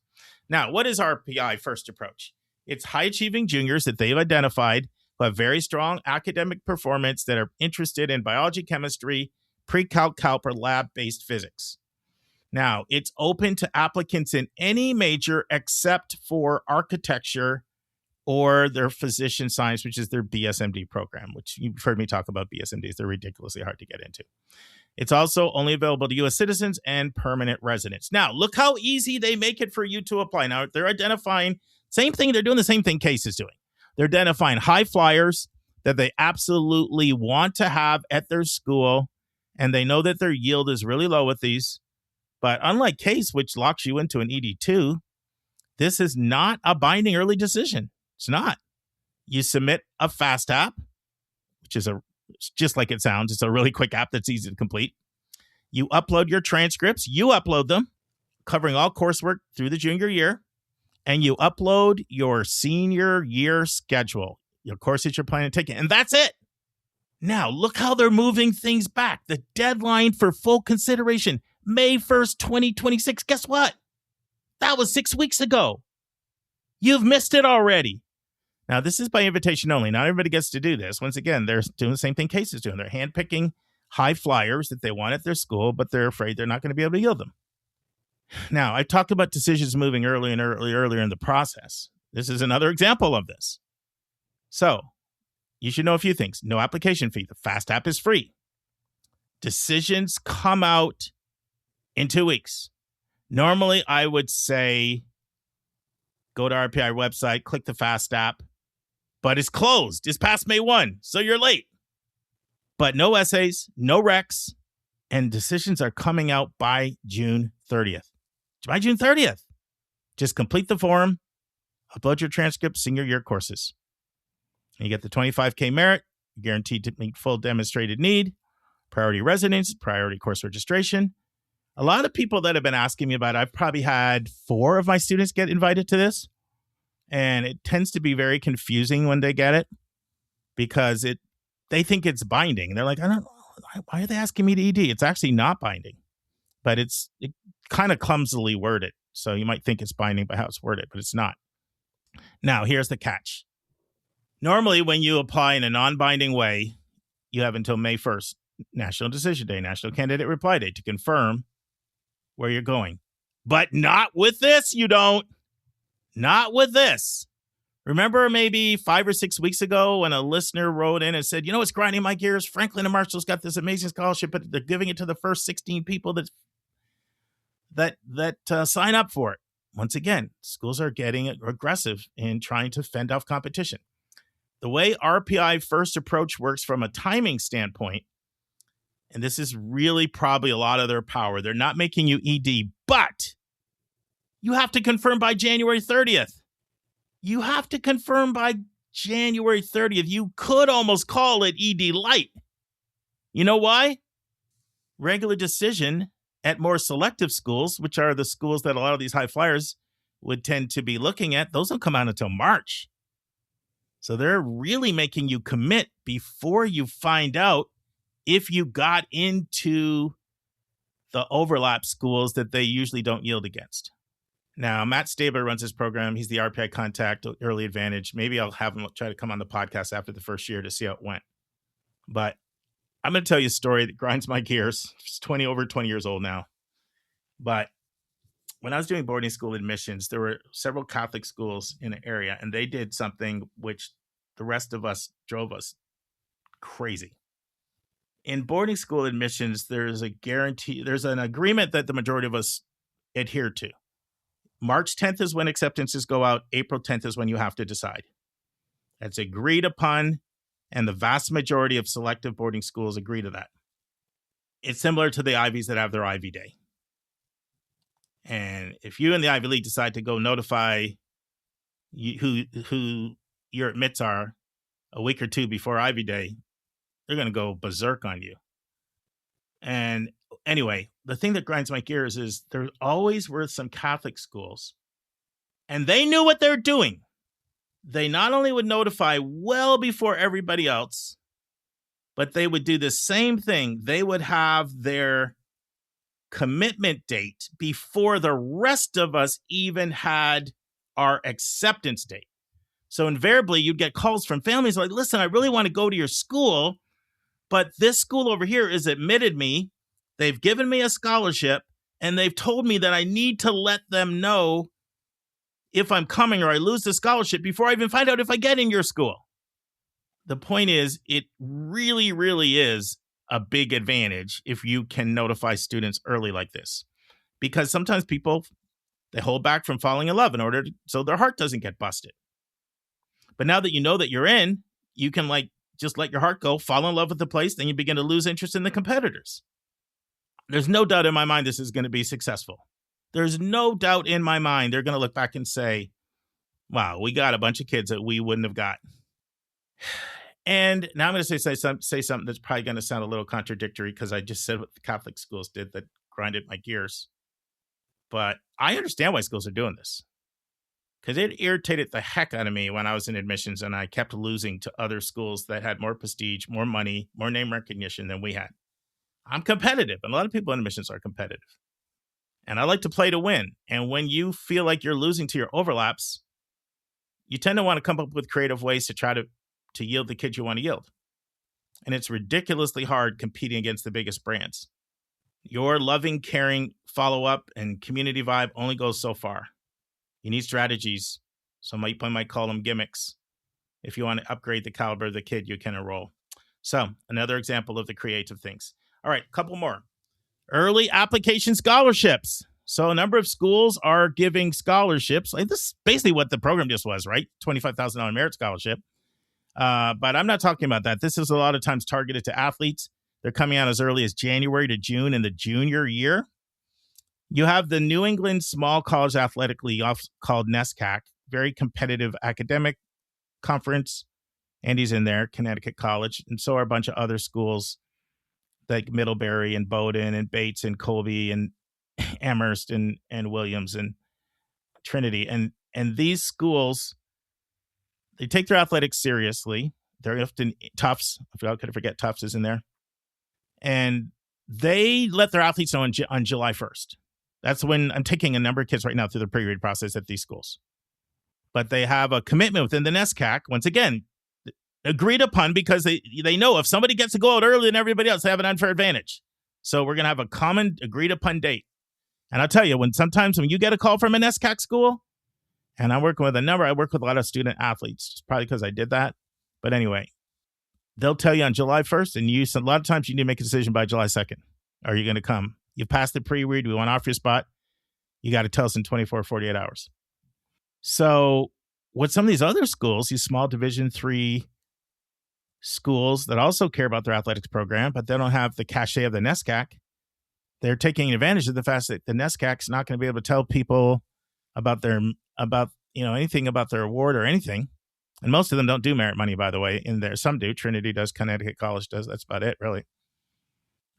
Now, what is RPI First Approach? It's high-achieving juniors that they've identified who have very strong academic performance, that are interested in biology, chemistry, pre-calc, calc, or lab-based physics. Now, it's open to applicants in any major except for architecture or their physician science, which is their BSMD program, which you've heard me talk about BSMDs. They're ridiculously hard to get into. It's also only available to U.S. citizens and permanent residents. Now, look how easy they make it for you to apply. Now, they're identifying, same thing, they're doing the same thing CASE is doing. They're identifying high flyers that they absolutely want to have at their school, and they know that their yield is really low with these. But unlike CASE, which locks you into an ED2, this is not a binding early decision. It's not. You submit a FAST app, which is just like it sounds. It's a really quick app that's easy to complete. You upload your transcripts. You upload them, covering all coursework through the junior year. And you upload your senior year schedule, your courses you're planning to take. And that's it. Now, look how they're moving things back. The deadline for full consideration, May 1st, 2026. Guess what? That was 6 weeks ago. You've missed it already. Now, this is by invitation only. Not everybody gets to do this. Once again, they're doing the same thing CASE is doing. They're handpicking high flyers that they want at their school, but they're afraid they're not going to be able to yield them. Now, I talked about decisions moving earlier in the process. This is another example of this. So, you should know a few things. No application fee. The FAST app is free. Decisions come out in 2 weeks. Normally, I would say go to RPI website, click the FAST app, but it's closed. It's past May 1, so you're late. But no essays, no recs, and decisions are coming out by June 30th. By June 30th. Just complete the form, upload your transcript, senior year courses. And you get the 25K merit, guaranteed to meet full demonstrated need, priority residence, priority course registration. A lot of people that have been asking me about it, I've probably had 4 of my students get invited to this. And it tends to be very confusing when they get it because they think it's binding. They're like, I don't know, why are they asking me to ED? It's actually not binding, but it kind of clumsily worded. So you might think it's binding by how it's worded, but it's not. Now, here's the catch. Normally, when you apply in a non-binding way, you have until May 1st, National Decision Day, National Candidate Reply Day, to confirm where you're going. But not with this, you don't. Not with this. Remember maybe 5 or 6 weeks ago when a listener wrote in and said, you know what's grinding my gears? Franklin and Marshall's got this amazing scholarship, but they're giving it to the first 16 people that sign up for it. Once again, schools are getting aggressive in trying to fend off competition. The way RPI first approach works from a timing standpoint, and this is really probably a lot of their power, they're not making you ED, but you have to confirm by January 30th. You have to confirm by January 30th. You could almost call it ED light. You know why? Regular decision at more selective schools, which are the schools that a lot of these high flyers would tend to be looking at, those don't come out until March. So they're really making you commit before you find out if you got into the overlap schools that they usually don't yield against. Now, Matt Stabler runs this program. He's the RPI contact, Early Advantage. Maybe I'll have him try to come on the podcast after the first year to see how it went. But I'm going to tell you a story that grinds my gears. It's over 20 years old now. But when I was doing boarding school admissions, there were several Catholic schools in the area, and they did something which the rest of us drove us crazy. In boarding school admissions, there's an agreement that the majority of us adhere to. March 10th is when acceptances go out. April 10th is when you have to decide. That's agreed upon, and the vast majority of selective boarding schools agree to that. It's similar to the Ivies that have their Ivy Day. And if you and the Ivy League decide to go notify who your admits are a week or two before Ivy Day, they're going to go berserk on you. And anyway, the thing that grinds my gears is there always were some Catholic schools, and they knew what they're doing. They not only would notify well before everybody else, but they would do the same thing. They would have their commitment date before the rest of us even had our acceptance date. So invariably, you'd get calls from families like, listen, I really want to go to your school, but this school over here has admitted me. They've given me a scholarship, and they've told me that I need to let them know if I'm coming or I lose the scholarship before I even find out if I get in your school. The point is, it really, really is a big advantage if you can notify students early like this. Because sometimes people, they hold back from falling in love so their heart doesn't get busted. But now that you know that you're in, you can just let your heart go, fall in love with the place, then you begin to lose interest in the competitors. There's no doubt in my mind this is going to be successful. There's no doubt in my mind they're going to look back and say, wow, we got a bunch of kids that we wouldn't have got. And now I'm going to say something that's probably going to sound a little contradictory because I just said what the Catholic schools did that grinded my gears. But I understand why schools are doing this, because it irritated the heck out of me when I was in admissions and I kept losing to other schools that had more prestige, more money, more name recognition than we had. I'm competitive, and a lot of people in admissions are competitive. And I like to play to win. And when you feel like you're losing to your overlaps, you tend to want to come up with creative ways to try to yield the kids you want to yield. And it's ridiculously hard competing against the biggest brands. Your loving, caring follow-up and community vibe only goes so far. You need strategies. Some people might call them gimmicks. If you want to upgrade the caliber of the kid you can enroll. So another example of the creative things. All right, a couple more. Early application scholarships. So a number of schools are giving scholarships. Like this is basically what the program just was, right? $25,000 merit scholarship. But I'm not talking about that. This is a lot of times targeted to athletes. They're coming out as early as January to June in the junior year. You have the New England Small College Athletic League, called NESCAC, very competitive academic conference. Andy's in there, Connecticut College. And so are a bunch of other schools like Middlebury and Bowdoin and Bates and Colby and Amherst and Williams and Trinity. And these schools, they take their athletics seriously. They're often Tufts. I could forget Tufts is in there. And they let their athletes know on July 1st. That's when I'm taking a number of kids right now through the pre-read process at these schools. But they have a commitment within the NESCAC, once again, agreed upon, because they know if somebody gets to go out earlier than everybody else, they have an unfair advantage. So we're going to have a common agreed upon date. And I'll tell you, sometimes when you get a call from an NESCAC school, and I'm working with I work with a lot of student athletes, just probably because I did that. But anyway, they'll tell you on July 1st, and a lot of times you need to make a decision by July 2nd. Are you going to come? You've passed the pre-read. We want to offer you a spot. You got to tell us in 24 or 48 hours. So with some of these other schools, these small Division III schools that also care about their athletics program, but they don't have the cachet of the NESCAC, they're taking advantage of the fact that the NESCAC's not going to be able to tell people about anything about their award or anything. And most of them don't do merit money, by the way, in there. Some do. Trinity does. Connecticut College does. That's about it, really.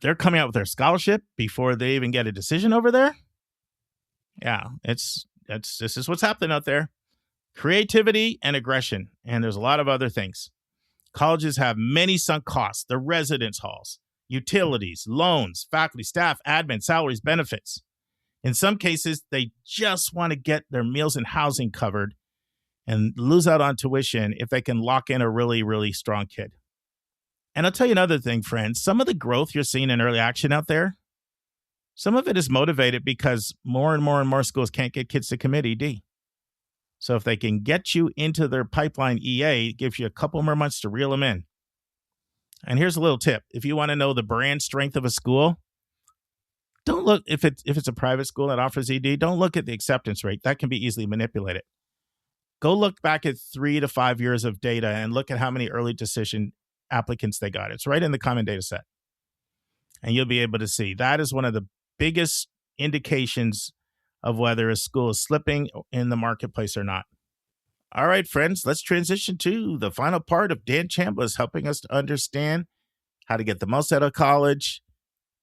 They're coming out with their scholarship before they even get a decision over there. Yeah, this is what's happening out there. Creativity and aggression. And there's a lot of other things. Colleges have many sunk costs. The residence halls, utilities, loans, faculty, staff, admin, salaries, benefits. In some cases, they just want to get their meals and housing covered and lose out on tuition if they can lock in a really, really strong kid. And I'll tell you another thing, friends. Some of the growth you're seeing in early action out there, some of it is motivated because more and more schools can't get kids to commit ED. So if they can get you into their pipeline EA, it gives you a couple more months to reel them in. And here's a little tip. If you want to know the brand strength of a school, don't look, if it's a private school that offers ED, don't look at the acceptance rate. That can be easily manipulated. Go look back at 3 to 5 years of data and look at how many early decision applicants they got. It's right in the common data set. And you'll be able to see that is one of the biggest indications of whether a school is slipping in the marketplace or not. All right, friends, let's transition to the final part of Dan Chambliss helping us to understand how to get the most out of college,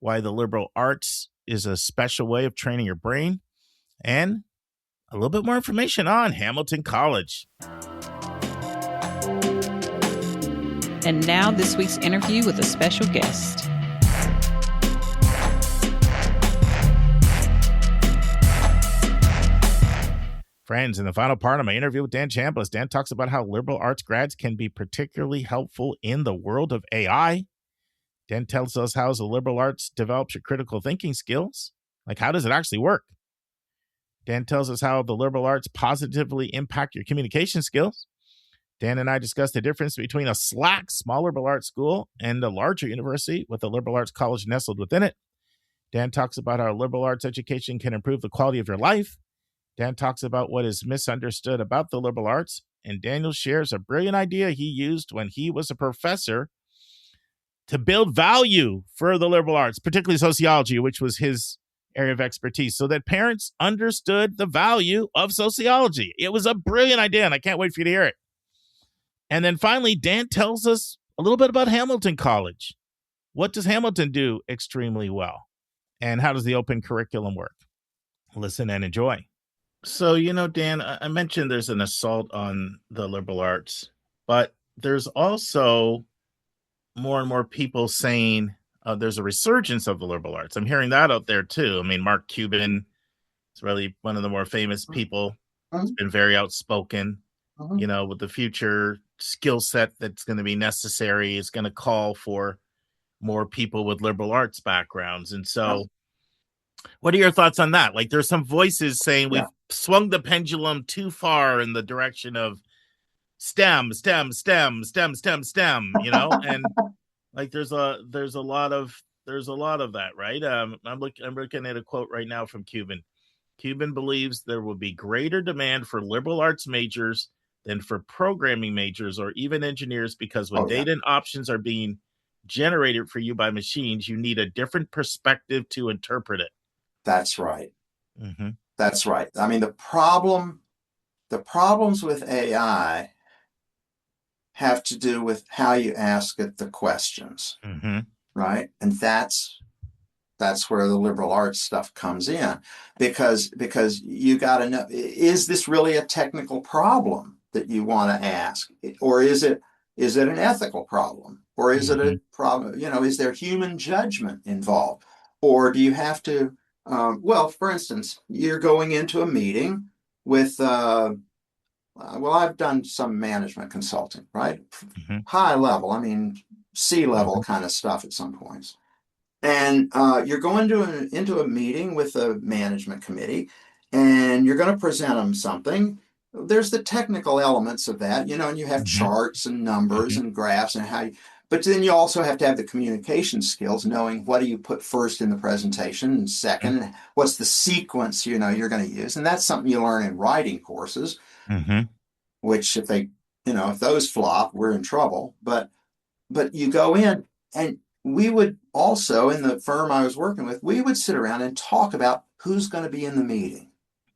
why the liberal arts is a special way of training your brain, and a little bit more information on Hamilton College. And now this week's interview with a special guest. Friends, in the final part of my interview with Dan Chambliss, Dan talks about how liberal arts grads can be particularly helpful in the world of AI. Dan tells us how the liberal arts develops your critical thinking skills. Like, how does it actually work? Dan tells us how the liberal arts positively impact your communication skills. Dan and I discussed the difference between a slack, small liberal arts school and a larger university with a liberal arts college nestled within it. Dan talks about how liberal arts education can improve the quality of your life. Dan talks about what is misunderstood about the liberal arts. And Daniel shares a brilliant idea he used when he was a professor to build value for the liberal arts, particularly sociology, which was his area of expertise, so that parents understood the value of sociology. It was a brilliant idea, and I can't wait for you to hear it. And then finally, Dan tells us a little bit about Hamilton College. What does Hamilton do extremely well? And how does the open curriculum work? Listen and enjoy. So, Dan, I mentioned there's an assault on the liberal arts, but there's also more and more people saying there's a resurgence of the liberal arts. I'm hearing that out there too. I mean, Mark Cuban is really one of the more famous people. He's been very outspoken. With the future skill set that's going to be necessary is going to call for more people with liberal arts backgrounds. And so what are your thoughts on that? Like, there's some voices saying we've swung the pendulum too far in the direction of STEM, and like there's a lot of that, right? I'm looking at a quote right now from Cuban. Cuban believes there will be greater demand for liberal arts majors than for programming majors or even engineers, because when data and options are being generated for you by machines, you need a different perspective to interpret it. That's right. Mm-hmm. That's right. I mean, the problems with AI have to do with how you ask it the questions, right? And that's where the liberal arts stuff comes in, because you got to know, is this really a technical problem that you want to ask, or is it an ethical problem, or is it a problem? Is there human judgment involved, or do you have to? For instance, you're going into a meeting with. I've done some management consulting, right? High level, I mean, C-level kind of stuff at some points. And you're going into a meeting with a management committee, and you're going to present them something. There's the technical elements of that, and you have charts and numbers and graphs and but then you also have to have the communication skills, knowing what do you put first in the presentation and second, and what's the sequence, you're going to use. And that's something you learn in writing courses, which if those flop, we're in trouble. But you go in, and we would also, in the firm I was working with, we would sit around and talk about who's going to be in the meeting.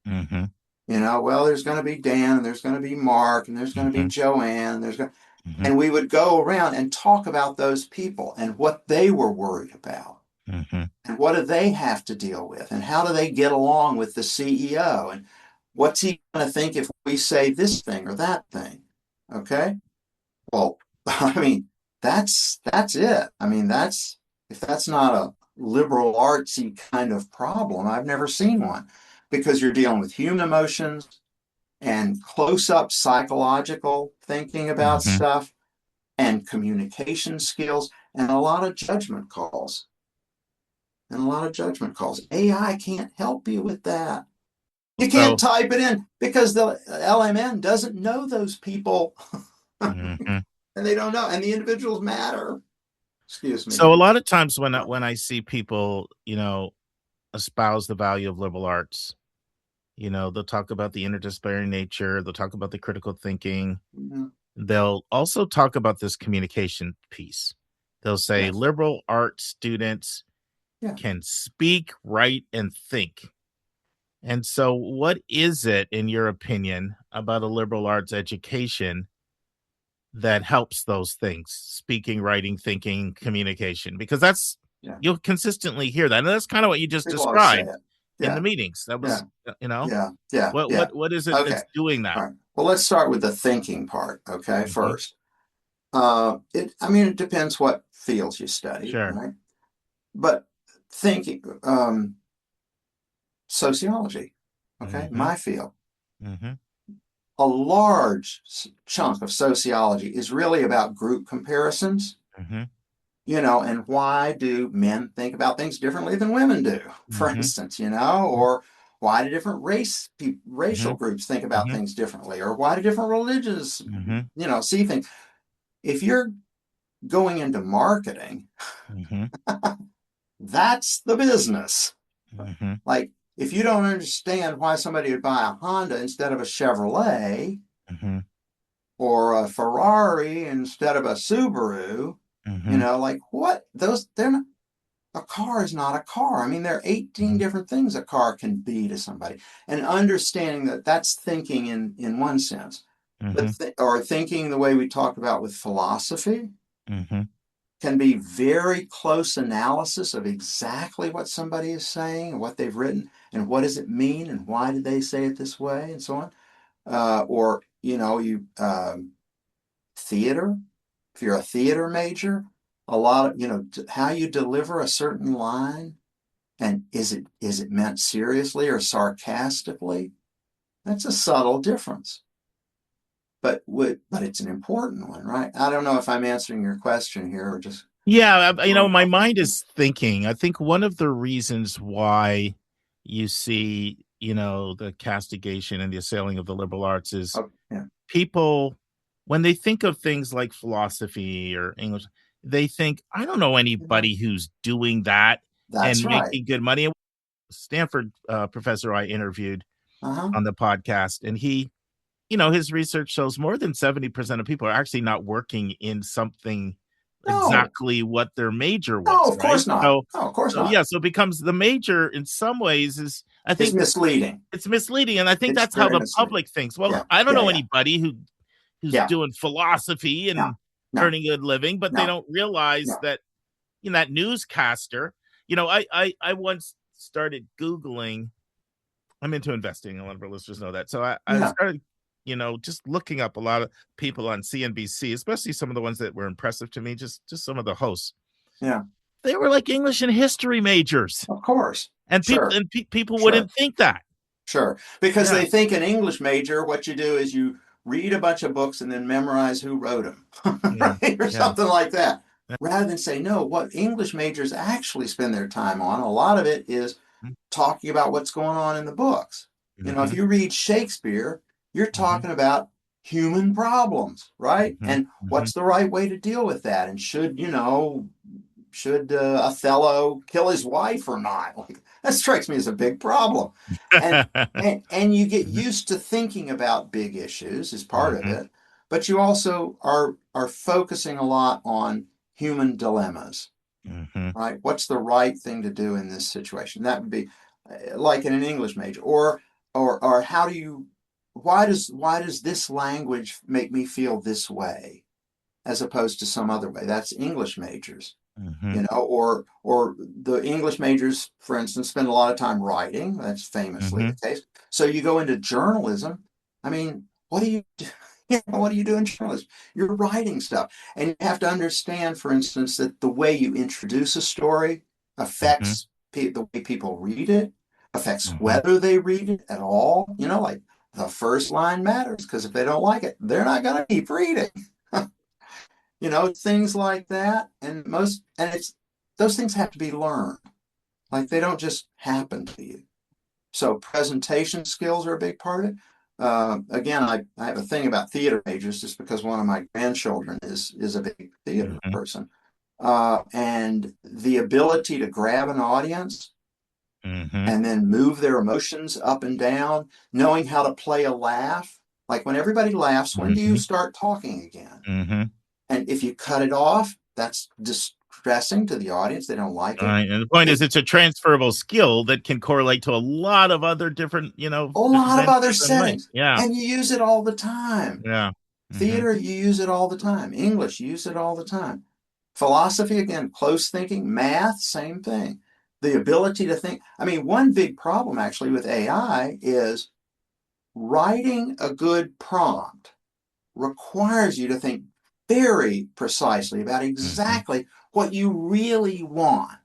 There's going to be Dan, and there's going to be Mark, and there's going to be Joanne, and and we would go around and talk about those people and what they were worried about, and what do they have to deal with, and how do they get along with the CEO, and what's he going to think if we say this thing or that thing? Okay, well, I mean, that's it. I mean, if that's not a liberal artsy kind of problem, I've never seen one, because you're dealing with human emotions and close-up psychological thinking about stuff, and communication skills, and a lot of judgment calls. AI can't help you with that. You can't type it in because the LMN doesn't know those people. And they don't know, and the individuals matter. Excuse me. So a lot of times when I see people, espouse the value of liberal arts, they'll talk about the interdisciplinary nature. They'll talk about the critical thinking. They'll also talk about this communication piece. They'll say liberal arts students can speak, write, and think. And so what is it, in your opinion, about a liberal arts education that helps those things? Speaking, writing, thinking, communication. Because that's, you'll consistently hear that. And that's kind of what you just described in the meetings. That was, what is it that's doing that? Right. Well, let's start with the thinking part, first. It depends what fields you study, right? But thinking, sociology, my field. A large chunk of sociology is really about group comparisons, and why do men think about things differently than women do, for instance, or why do different racial groups think about things differently, or why do different religions, see things. If you're going into marketing, that's the business. Like, if you don't understand why somebody would buy a Honda instead of a Chevrolet, or a Ferrari instead of a Subaru, Like what? They're not, a car is not a car. I mean, there are 18 different things a car can be to somebody. And understanding that that's thinking in one sense, but or thinking the way we talked about with philosophy can be very close analysis of exactly what somebody is saying and what they've written and what does it mean and why did they say it this way and so on. Or, theater, if you're a theater major, a lot of, how you deliver a certain line and is it meant seriously or sarcastically? That's a subtle difference. But it's an important one, right? I don't know if I'm answering your question here or just. Yeah, my mind is thinking. I think one of the reasons why you see, the castigation and the assailing of the liberal arts is people, when they think of things like philosophy or English, they think, I don't know anybody who's doing that and making good money. Stanford professor I interviewed on the podcast, and he, his research shows more than 70% of people are actually not working in something exactly what their major was. No, of course not. So, of course not. Yeah, so it becomes the major in some ways is, I think, it's misleading. It's misleading, and I think that's how the public thinks. Well, I don't know anybody who's doing philosophy and earning a good living, but they don't realize that, that newscaster. I once started Googling. I'm into investing. A lot of our listeners know that. So I started, just looking up a lot of people on CNBC, especially some of the ones that were impressive to me, just some of the hosts. Yeah. They were like English and history majors. Of course. And people wouldn't think that. Sure. Because they think an English major, what you do is you read a bunch of books and then memorize who wrote them, right? Or something like that. Rather than say, no, what English majors actually spend their time on, a lot of it is talking about what's going on in the books. If you read Shakespeare, you're talking about human problems, right? And what's the right way to deal with that? And should Othello kill his wife or not? Like, that strikes me as a big problem. And you get used to thinking about big issues as part of it, but you also are focusing a lot on human dilemmas, right? What's the right thing to do in this situation? That would be like in an English major, or how do you? Why does this language make me feel this way, as opposed to some other way? That's English majors. Or the English majors, for instance, spend a lot of time writing. That's famously the case. So you go into journalism. I mean, what do you do? What do you do in journalism? You're writing stuff. And you have to understand, for instance, that the way you introduce a story affects the way people read it, affects whether they read it at all. Like the first line matters, because if they don't like it, they're not going to keep reading. Things like that. And those things have to be learned. Like they don't just happen to you. So presentation skills are a big part of it. Again, I have a thing about theater majors just because one of my grandchildren is a big theater person. And the ability to grab an audience and then move their emotions up and down, knowing how to play a laugh. Like when everybody laughs, when do you start talking again? And if you cut it off, that's distressing to the audience. They don't like it. And the point is, it's a transferable skill that can correlate to a lot of other different, a lot of other settings. Yeah. And you use it all the time. Yeah. Theater, you use it all the time. English, you use it all the time. Philosophy, again, close thinking. Math, same thing. The ability to think. I mean, one big problem actually with AI is writing a good prompt requires you to think very precisely about exactly what you really want,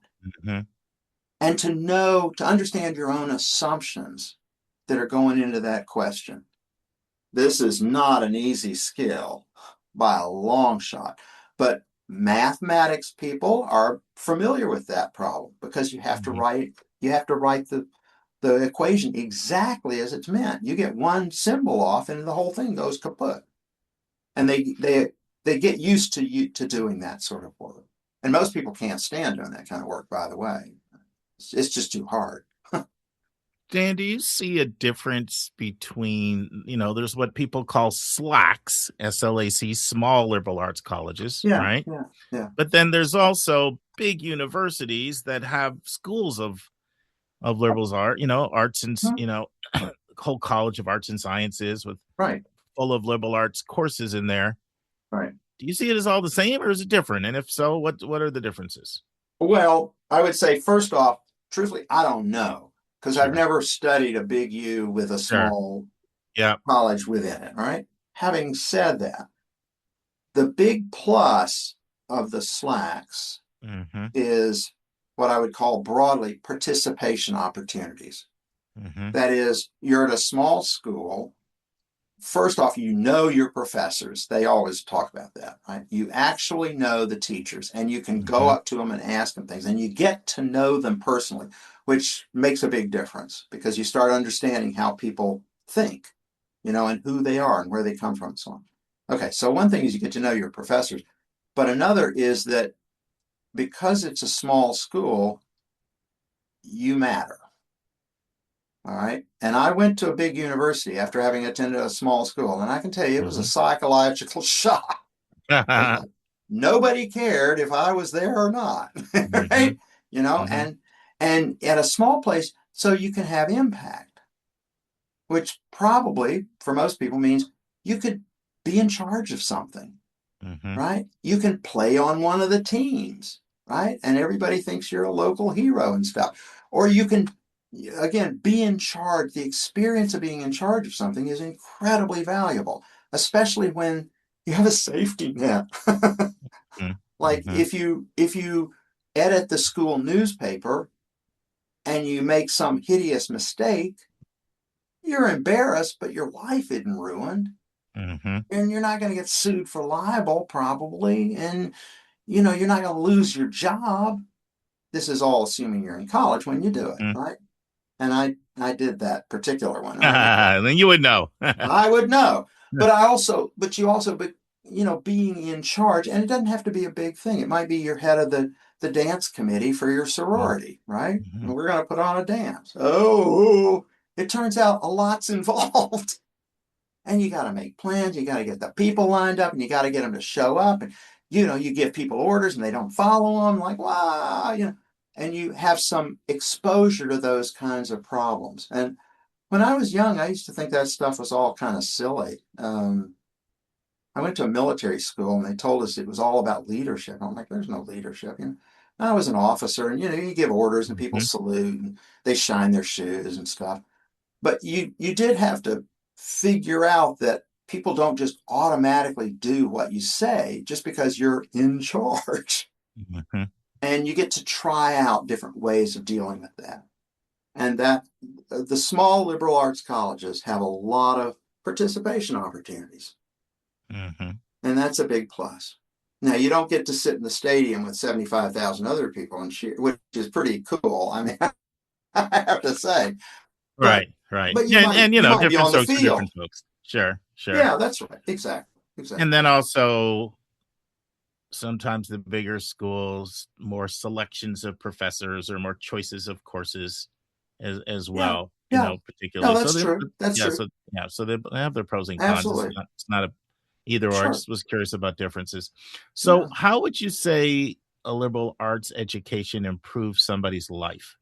and to understand your own assumptions that are going into that question. This is not an easy skill by a long shot, but mathematics people are familiar with that problem because you have to write the equation exactly as it's meant. You get one symbol off and the whole thing goes kaput. And they get used to doing that sort of work. And most people can't stand doing that kind of work, by the way. It's just too hard. Dan, do you see a difference between, there's what people call SLACs, SLAC, small liberal arts colleges, Yeah, right? yeah. But then there's also big universities that have schools of liberals art, arts and, whole college of arts and sciences with Right. full of liberal arts courses in there. Right. Do you see it as all the same, or is it different? And if so, what are the differences? Well, I would say, first off, truthfully, I don't know, because I've Sure. never studied a big U with a Sure. small Yeah. college within it, right? Having said that, the big plus of the SLACs Mm-hmm. is what I would call broadly participation opportunities. Mm-hmm. That is, you're at a small school. First off, you know your professors. They always talk about that, right? You actually know the teachers, and you can go up to them and ask them things, and you get to know them personally, which makes a big difference because you start understanding how people think, and who they are and where they come from and so on. Okay, so one thing is you get to know your professors, but another is that because it's a small school, you matter. All right. And I went to a big university after having attended a small school. And I can tell you, it was a psychological shock. Like, nobody cared if I was there or not. Right. And at a small place, so you can have impact, which probably for most people means you could be in charge of something. Right. You can play on one of the teams. Right. And everybody thinks you're a local hero and stuff. Or you can, again, be in charge. The experience of being in charge of something is incredibly valuable, especially when you have a safety net. Like if you edit the school newspaper and you make some hideous mistake, you're embarrassed, but your life isn't ruined. And you're not going to get sued for libel, probably. And, you're not going to lose your job. This is all assuming you're in college when you do it, right? And I did that particular one. Then you would know. I would know. But you also, being in charge, and it doesn't have to be a big thing. It might be you're head of the dance committee for your sorority, right? And we're going to put on a dance. Oh, it turns out a lot's involved. And you got to make plans. You got to get the people lined up, and you got to get them to show up. And, you give people orders and they don't follow them. Like, wow, and you have some exposure to those kinds of problems. And when I was young, I used to think that stuff was all kind of silly. I went to a military school and they told us it was all about leadership. I'm like, there's no leadership. I was an officer, and you give orders and people salute and they shine their shoes and stuff. But you did have to figure out that people don't just automatically do what you say just because you're in charge. And you get to try out different ways of dealing with that. And that the small liberal arts colleges have a lot of participation opportunities. And that's a big plus. Now, you don't get to sit in the stadium with 75,000 other people and cheer, which is pretty cool. I mean, I have to say. Right. But you might be on the field. Different folks. Sure. Yeah, that's right. Exactly. And then also, sometimes the bigger schools, more selections of professors or more choices of courses as well. Particularly. No, that's true. That's true. So they have their pros and cons. Absolutely. It's not a either or. I just was curious about differences. So how would you say a liberal arts education improves somebody's life?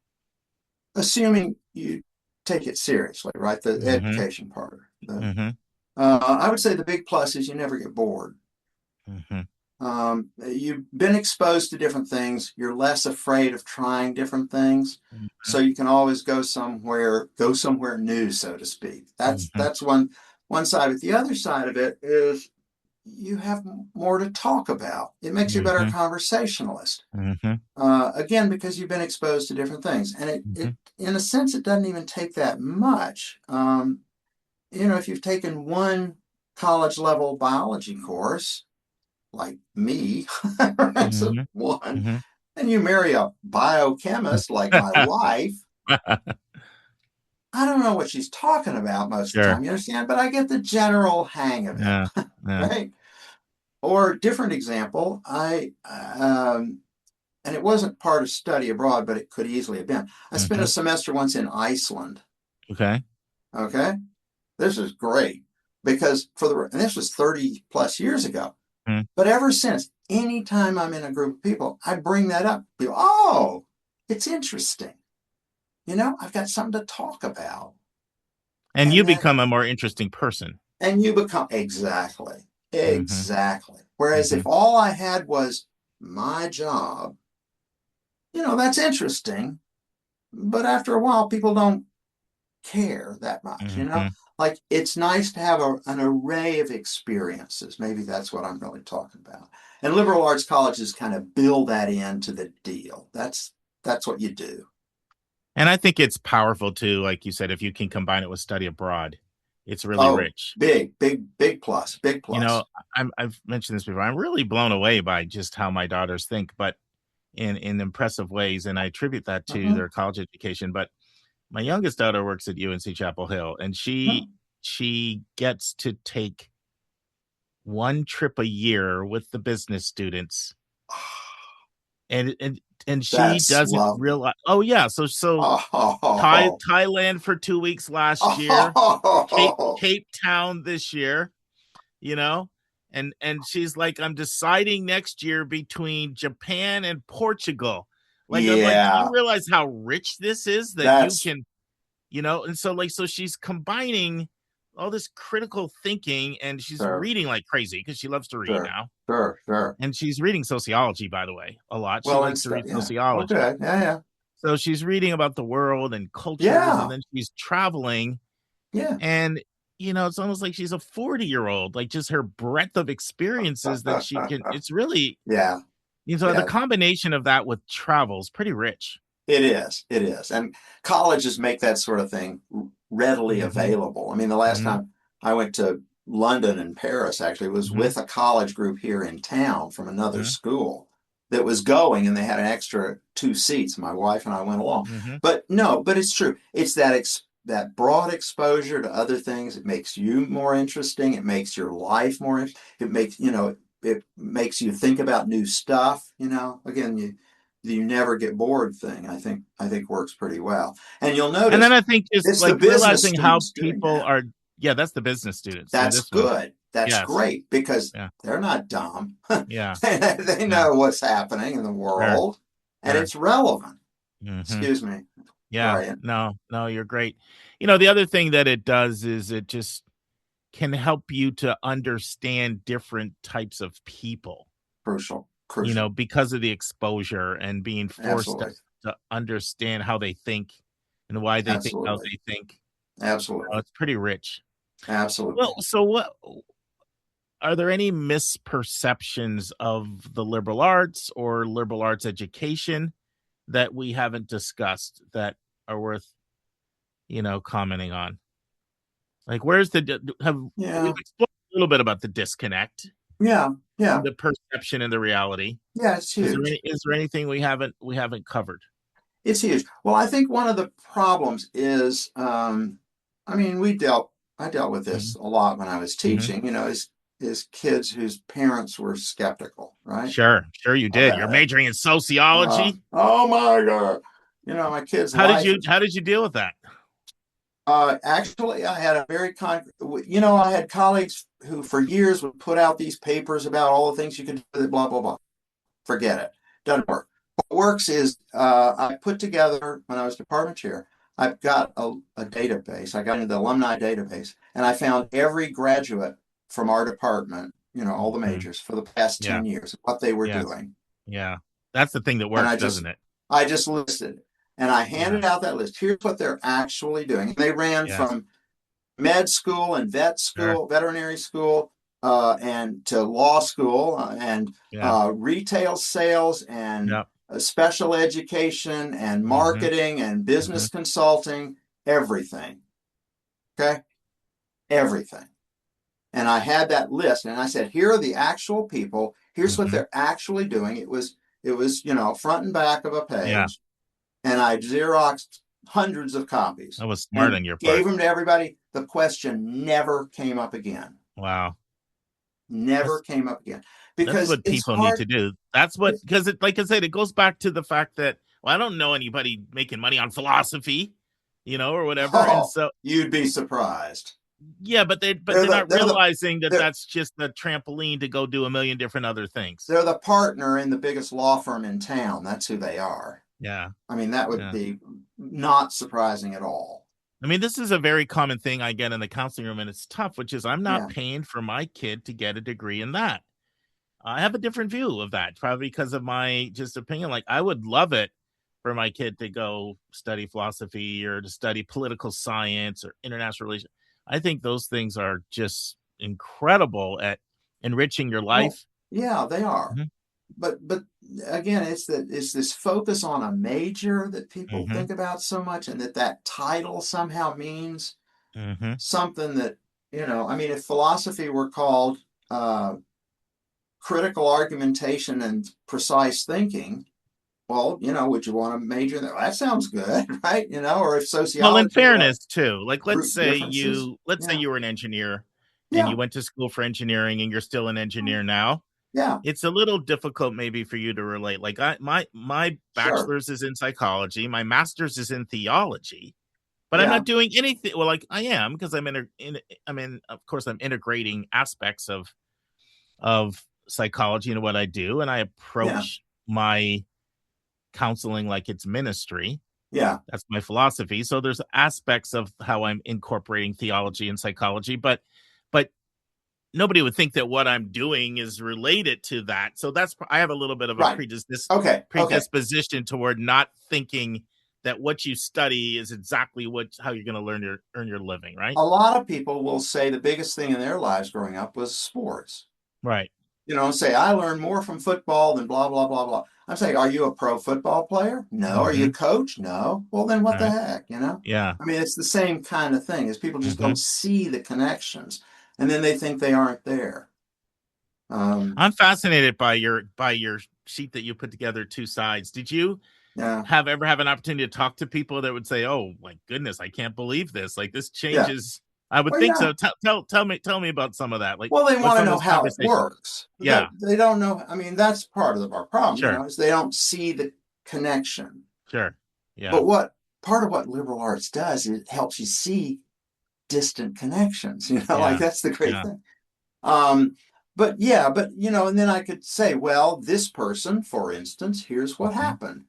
Assuming you take it seriously, right? The education part. I would say the big plus is you never get bored. You've been exposed to different things. You're less afraid of trying different things. So you can always go somewhere new, so to speak. That's one side of it. The other side of it is you have more to talk about. It makes you a better conversationalist. Again, because you've been exposed to different things. And it in a sense, it doesn't even take that much. If you've taken one college level biology course, like me, that's one, and you marry a biochemist like my wife, I don't know what she's talking about most of the time, you understand? But I get the general hang of it, right? Or different example, and it wasn't part of study abroad, but it could easily have been. I spent a semester once in Iceland, Okay. Okay. This is great because and this was 30 plus years ago. Mm. But ever since, anytime I'm in a group of people, I bring that up. People, oh, it's interesting. I've got something to talk about. And you become a more interesting person. And you become, exactly. Mm-hmm. Whereas if all I had was my job, that's interesting. But after a while, people don't care that much, Mm-hmm. Like, it's nice to have an array of experiences. Maybe that's what I'm really talking about. And liberal arts colleges kind of build that into the deal. That's what you do. And I think it's powerful too, like you said, if you can combine it with study abroad, it's really rich. Big plus. I've mentioned this before. I'm really blown away by just how my daughters think, but in impressive ways, and I attribute that to their college education. But my youngest daughter works at UNC Chapel Hill, and she gets to take one trip a year with the business students, and she doesn't realize. Oh yeah, so Thailand for 2 weeks last year, Cape Town this year, and she's like, I'm deciding next year between Japan and Portugal. Like, I'm like, do you realize how rich this is that you can, and so she's combining all this critical thinking, and she's reading like crazy because she loves to read now. Sure. And she's reading sociology, by the way, a lot. She likes to read sociology. Okay. Yeah. So she's reading about the world and cultures, and then she's traveling. Yeah. And, it's almost like she's a 40-year-old, like just her breadth of experiences that she can, it's really, the combination of that with travel is pretty rich. It is. And colleges make that sort of thing readily available. I mean, the last time I went to London and Paris, actually, was with a college group here in town from another school that was going, and they had an extra 2 seats. My wife and I went along. But it's true. It's that broad exposure to other things. It makes you more interesting. It makes your life more interesting. It makes, it makes you think about new stuff. Again, you never get bored thing, I think works pretty well. And you'll notice. And then I think just like realizing how people are, that's the business students. That's good. That's great because they're not dumb. Yeah. They know what's happening in the world and it's relevant. Excuse me. Yeah. Sorry. No, you're great. The other thing that it does is it just can help you to understand different types of people. Crucial. Because of the exposure and being forced to understand how they think and why they think how they think. Absolutely. It's pretty rich. Absolutely. Well, so what are there any misperceptions of the liberal arts or liberal arts education that we haven't discussed that are worth, commenting on? Like, where's we've explored a little bit about the disconnect. Yeah. The perception and the reality. Yeah, it's huge. Is there anything we haven't covered? It's huge. Well, I think one of the problems is, I dealt with this a lot when I was teaching. Is kids whose parents were skeptical, right? Sure, you did. You're majoring in sociology. Oh my God! My kids. How did you deal with that? Actually, I had a very I had colleagues who for years would put out these papers about all the things you could do with it, blah, blah, blah. Forget it. Doesn't work. What works is I put together, when I was department chair, I've got a database. I got into the alumni database, and I found every graduate from our department, all the majors for the past 10 years, what they were doing. Yeah. That's the thing that works, doesn't it? I just listed it. And I handed out that list. Here's what they're actually doing. And they ran from med school and vet school, veterinary school, and to law school and retail sales and special education and marketing and business consulting, everything. Okay? Everything. And I had that list and I said, here are the actual people. Here's what they're actually doing. It was, front and back of a page. Yeah. And I Xeroxed hundreds of copies. That was smart on your part. Gave them to everybody. The question never came up again. Wow. Never came up again. Because that's what people need to do. That's what, because like I said, it goes back to the fact that, I don't know anybody making money on philosophy. or whatever. And Oh, so you'd be surprised. yeah, but they're not realizing that that's just a trampoline to go do a million different other things. They're the partner in the biggest law firm in town. That's who they are. Yeah. I mean, that would be not surprising at all. I mean, this is a very common thing I get in the counseling room, and it's tough, which is I'm not paying for my kid to get a degree in that. I have a different view of that, probably because of my just opinion. Like, I would love it for my kid to go study philosophy or to study political science or international relations. I think those things are just incredible at enriching your life. Well, yeah, they are. Mm-hmm. But again, it's this focus on a major that people think about so much, and that title somehow means something that, I mean, if philosophy were called critical argumentation and precise thinking, well, would you want to major in that? Well, that sounds good, right? Or if sociology. Well, in fairness, too, like let's say you were an engineer and you went to school for engineering and you're still an engineer now. Yeah. It's a little difficult maybe for you to relate. Like my bachelor's is in psychology, my master's is in theology, but I'm not doing anything. Well, like I am, because I'm of course I'm integrating aspects of psychology into what I do, and I approach my counseling like it's ministry. Yeah. That's my philosophy. So there's aspects of how I'm incorporating theology and psychology, but nobody would think that what I'm doing is related to that. So I have a little bit of a predisposition toward not thinking that what you study is exactly how you're going to earn your living, right? A lot of people will say the biggest thing in their lives growing up was sports. Right. Say, I learned more from football than blah, blah, blah, blah. I'm saying, are you a pro football player? No. Are you a coach? No. Well, then what the heck, Yeah. I mean, it's the same kind of thing, is people just don't see the connections, and then they think they aren't there. I'm fascinated by your sheet that you put together, two sides. Did you ever have an opportunity to talk to people that would say, oh, my goodness, I can't believe this. Like, this changes. Yeah. I would think so. Tell me about some of that. Like, well, they want to know how it works. Yeah. They don't know. I mean, that's part of our problem, sure. Is they don't see the connection. Sure. Yeah. But part of what liberal arts does is it helps you see distant connections, like that's the great thing. But and then I could say, well, this person, for instance, here's what happened.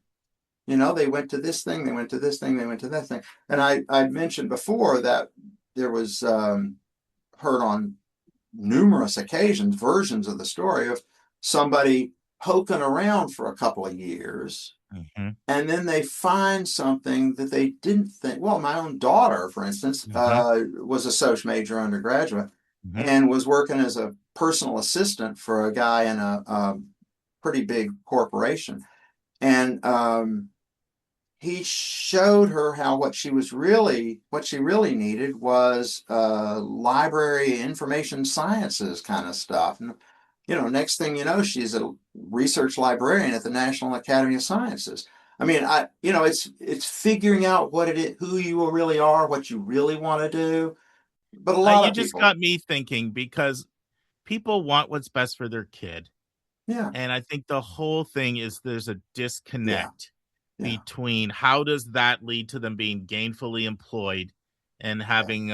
They went to this thing, they went to this thing, they went to that thing. And I mentioned before that there was heard on numerous occasions versions of the story of somebody poking around for a couple of years. And then they find something that they didn't think. Well, my own daughter, for instance, was a Soc major undergraduate and was working as a personal assistant for a guy in a pretty big corporation. And he showed her how what she really needed was library information sciences kind of stuff. And next thing you know, she's a research librarian at the National Academy of Sciences. I mean, it's figuring out what it is, who you really are, what you really want to do. But a lot of people, you just got me thinking, because people want what's best for their kid. Yeah. And I think the whole thing is there's a disconnect between how does that lead to them being gainfully employed and having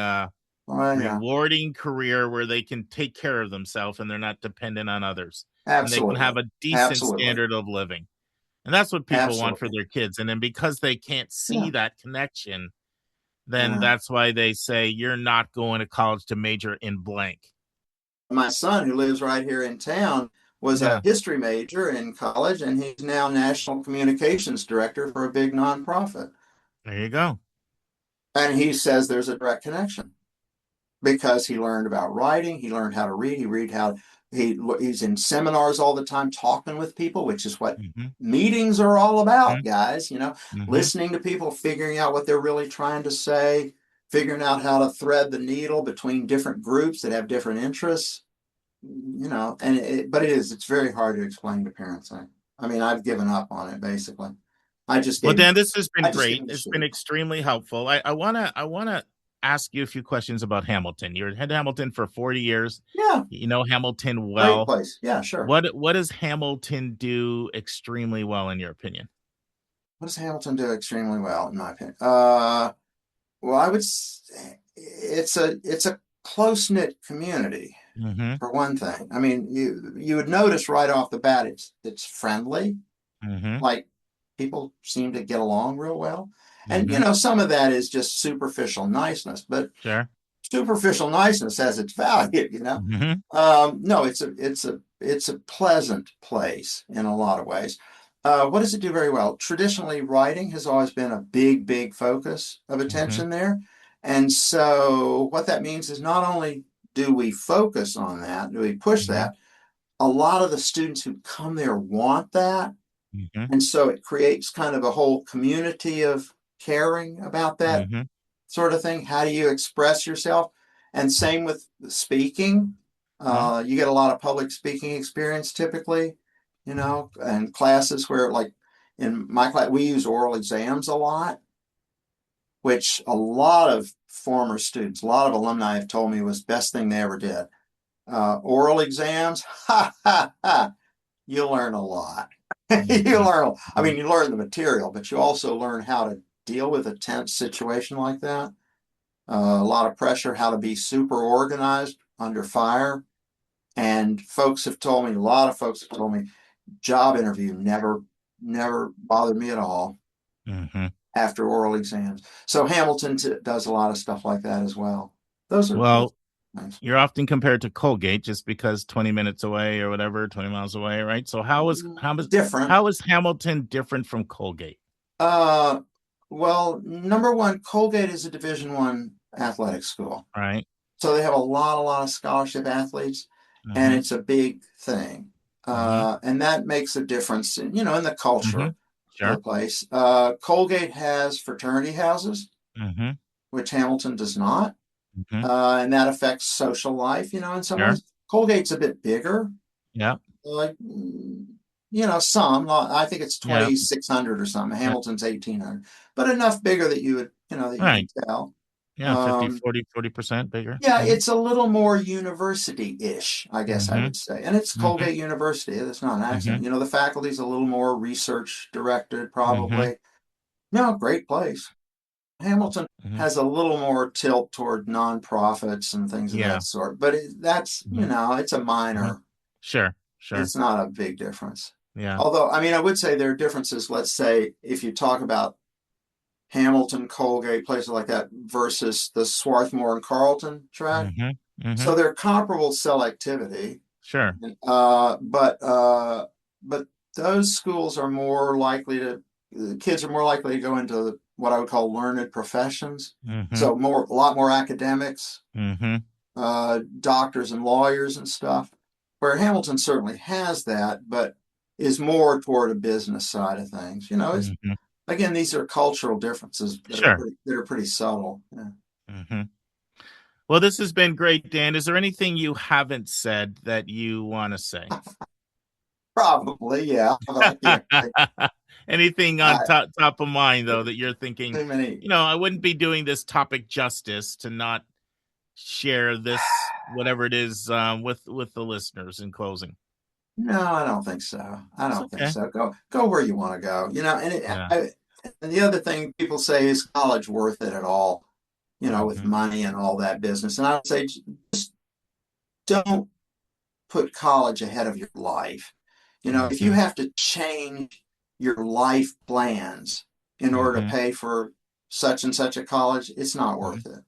rewarding career where they can take care of themselves and they're not dependent on others. Absolutely. And they can have a decent standard of living. And that's what people want for their kids. And then because they can't see that connection, then that's why they say you're not going to college to major in blank. My son, who lives right here in town, was a history major in college, and he's now national communications director for a big nonprofit. There you go. And he says there's a direct connection because he learned about writing. He learned how to read. He's in seminars all the time talking with people, which is what meetings are all about, guys. Listening to people, figuring out what they're really trying to say, figuring out how to thread the needle between different groups that have different interests. But it's very hard to explain to parents. I mean, I've given up on it basically. Dan, this has been great. It's been extremely helpful. I wanna ask you a few questions about Hamilton. You had Hamilton for 40 years. Yeah. You know Hamilton well. Great place. Yeah, sure. What does Hamilton do extremely well in your opinion? What does Hamilton do extremely well in my opinion? Well, I would say it's a close-knit community, Mm-hmm. for one thing. I mean, you would notice right off the bat it's friendly. Mm-hmm. Like, people seem to get along real well. And Mm-hmm. some of that is just superficial niceness, but Sure. superficial niceness has its value, Mm-hmm. No, it's a pleasant place in a lot of ways. What does it do very well? Traditionally, writing has always been a big focus of Mm-hmm. attention there. And so what that means is, not only do we focus on that, do we push Mm-hmm. that, a lot of the students who come there want that. Mm-hmm. And so it creates kind of a whole community of caring about that Mm-hmm. sort of thing. How do you express yourself? And same with speaking. You get a lot of public speaking experience typically, and classes where, like in my class, we use oral exams a lot, which a lot of former students, a lot of alumni have told me was the best thing they ever did. Oral exams, you learn a lot. You learn the material, but you also learn how to deal with a tense situation like that. A lot of pressure, how to be super organized under fire. And a lot of folks have told me, job interview never bothered me at all Mm-hmm. after oral exams. So Hamilton does a lot of stuff like that as well. Those Well, nice. you're often compared to Colgate just because 20 minutes away or whatever, 20 miles away, right? So Different. how is Hamilton different from Colgate? Well, number one, Colgate is a Division I athletic school. Right. So they have a lot of scholarship athletes, and Mm-hmm. it's a big thing. Mm-hmm. And that makes a difference in the Mm-hmm. culture of Sure. the place. Colgate has fraternity houses, Mm-hmm. which Hamilton does not. Mm-hmm. And that affects social life, in some Sure. ways. Colgate's a bit bigger, Yeah. like, I think it's Yeah. 2,600 or something. Yeah. Hamilton's 1,800, but enough bigger that you would, that you Right. can tell. Yeah. 40% bigger. Yeah, Mm-hmm. it's a little more university-ish, I guess I Mm-hmm. would say. And it's Mm-hmm. Colgate University. That's not an accident. Mm-hmm. The faculty's a little more research directed, Mm-hmm. probably. No, great place. Hamilton Mm-hmm. has a little more tilt toward nonprofits and things of Yeah. that sort. But that's, Mm-hmm. it's a Mm-hmm. minor. Sure. It's not a big difference. Yeah. Although, I would say there are differences. Let's say if you talk about Hamilton, Colgate, places like that versus the Swarthmore and Carleton track. Mm-hmm. Mm-hmm. So they're comparable selectivity. Sure. But those schools are more likely the kids are more likely to go into what I would call learned professions. Mm-hmm. So a lot more academics, Mm-hmm. Doctors and lawyers and stuff, where Hamilton certainly has that, but is more toward a business side of things. Mm-hmm. Again, these are cultural differences that Sure. are pretty subtle. Yeah. Mm-hmm. Well, this has been great, Dan. Is there anything you haven't said that you want to say? Probably, yeah. Anything on top of mind, though, that you're thinking, Too many. I wouldn't be doing this topic justice to not share this, whatever it is, with the listeners in closing? No, I don't think so. Think so. Go where you want to go. And the other thing people say, is college worth it at all? With money and all that business. And I would say, just don't put college ahead of your life. If you have to change your life plans in order to pay for such and such a college, it's not worth it.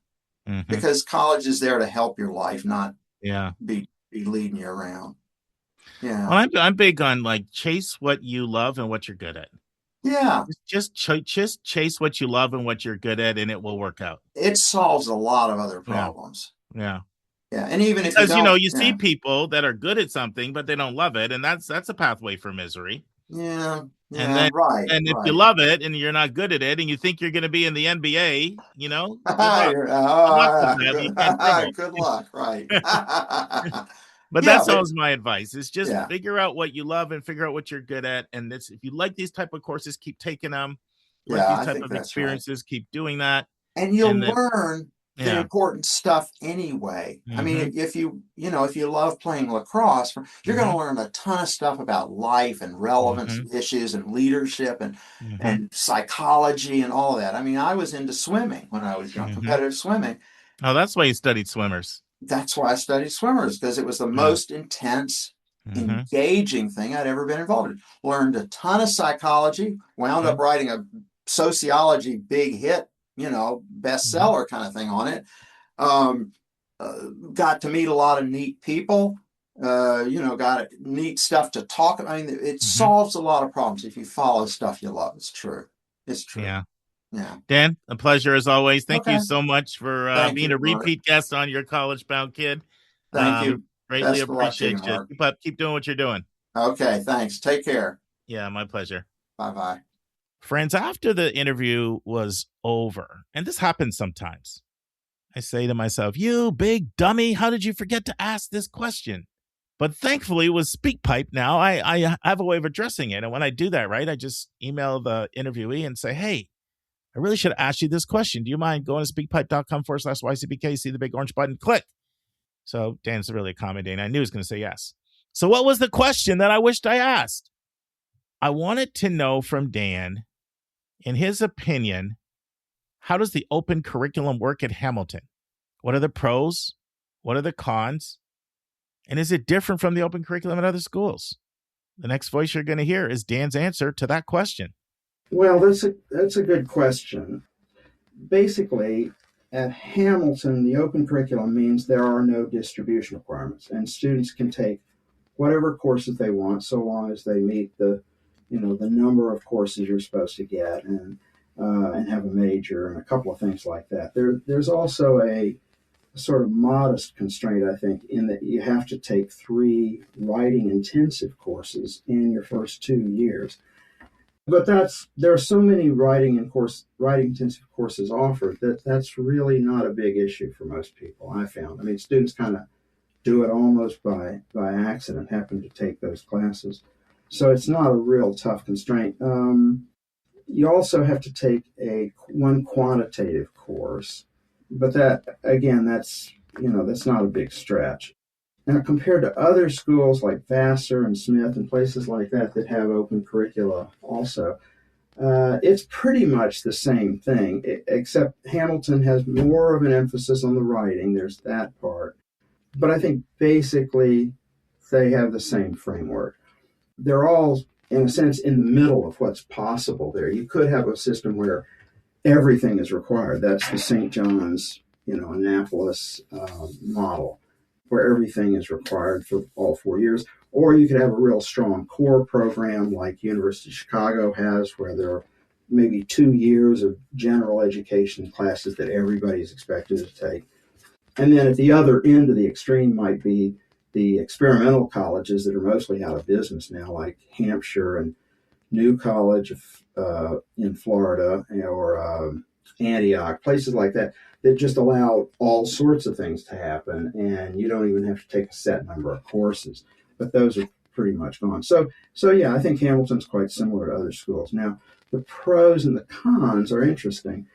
Mm-hmm. Because college is there to help your life, not be leading you around. Yeah. Well, I'm big on chase what you love and what you're good at. Yeah. Just chase what you love and what you're good at, and it will work out. It solves a lot of other problems. Yeah. Yeah. And even if you see people that are good at something, but they don't love it, and that's a pathway for misery. Yeah. And then, right. And if you love it and you're not good at it, and you think you're going to be in the NBA, good luck. Right. But that's always my advice, is just figure out what you love and figure out what you're good at. And if you like these type of courses, keep taking them. Like these type of experiences, keep doing that. And you'll learn the important stuff anyway. I mean, if you love playing lacrosse, you're going to learn a ton of stuff about life and relevance issues and leadership and psychology and all that. I mean, I was into swimming when I was young, competitive swimming. Oh, that's why you studied swimmers. That's why I studied swimmers, because it was the most intense, engaging thing I'd ever been involved in. Learned a ton of psychology, wound up writing a sociology big hit, bestseller kind of thing on it. Got to meet a lot of neat people, got neat stuff to talk about. I mean, it solves a lot of problems if you follow stuff you love. It's true. It's true. Yeah. Yeah. Dan, a pleasure as always. Thank you so much for being a repeat Mark. guest on Your College Bound Kid. Thank you. Greatly appreciate you. Keep doing what you're doing. Okay, thanks. Take care. Yeah, my pleasure. Bye-bye. Friends, after the interview was over, and this happens sometimes, I say to myself, you big dummy, how did you forget to ask this question? But thankfully, with SpeakPipe now, I have a way of addressing it. And when I do that, right, I just email the interviewee and say, hey, I really should have asked you this question. Do you mind going to speakpipe.com/YCBK, see the big orange button, click. So Dan's really accommodating. I knew he was going to say yes. So what was the question that I wished I asked? I wanted to know from Dan, in his opinion, how does the open curriculum work at Hamilton? What are the pros? What are the cons? And is it different from the open curriculum at other schools? The next voice you're going to hear is Dan's answer to that question. Well, that's a good question. Basically, at Hamilton, the open curriculum means there are no distribution requirements, and students can take whatever courses they want, so long as they meet the number of courses you're supposed to get, and have a major and a couple of things like that. There's also a sort of modest constraint, I think, in that you have to take 3 writing intensive courses in your first 2 years. But there are so many writing intensive courses offered that's really not a big issue for most people, I found. I mean, students kind of do it almost by accident, happen to take those classes. So it's not a real tough constraint. You also have to take one quantitative course, but that, again, that's not a big stretch. Now, compared to other schools like Vassar and Smith and places like that have open curricula also, it's pretty much the same thing, except Hamilton has more of an emphasis on the writing. There's that part. But I think basically they have the same framework. They're all, in a sense, in the middle of what's possible there. You could have a system where everything is required. That's the St. John's, Annapolis model, where everything is required for all 4 years. Or you could have a real strong core program like University of Chicago has, where there are maybe 2 years of general education classes that everybody's expected to take. And then at the other end of the extreme might be the experimental colleges that are mostly out of business now, like Hampshire and New College in Florida, or Antioch, places like that just allow all sorts of things to happen, and you don't even have to take a set number of courses. But those are pretty much gone. So yeah, I think Hamilton's quite similar to other schools. Now, the pros and the cons are interesting.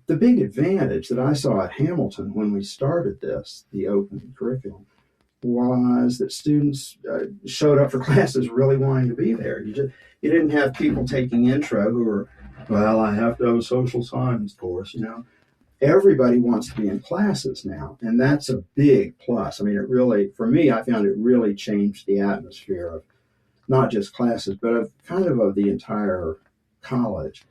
The big advantage that I saw at Hamilton when we started the open curriculum, was that students showed up for classes really wanting to be there. You didn't have people taking intro who were, well, I have to have a social science course, Everybody wants to be in classes now, and that's a big plus. I mean, it really, for me, I found it really changed the atmosphere of not just classes, but of the entire college.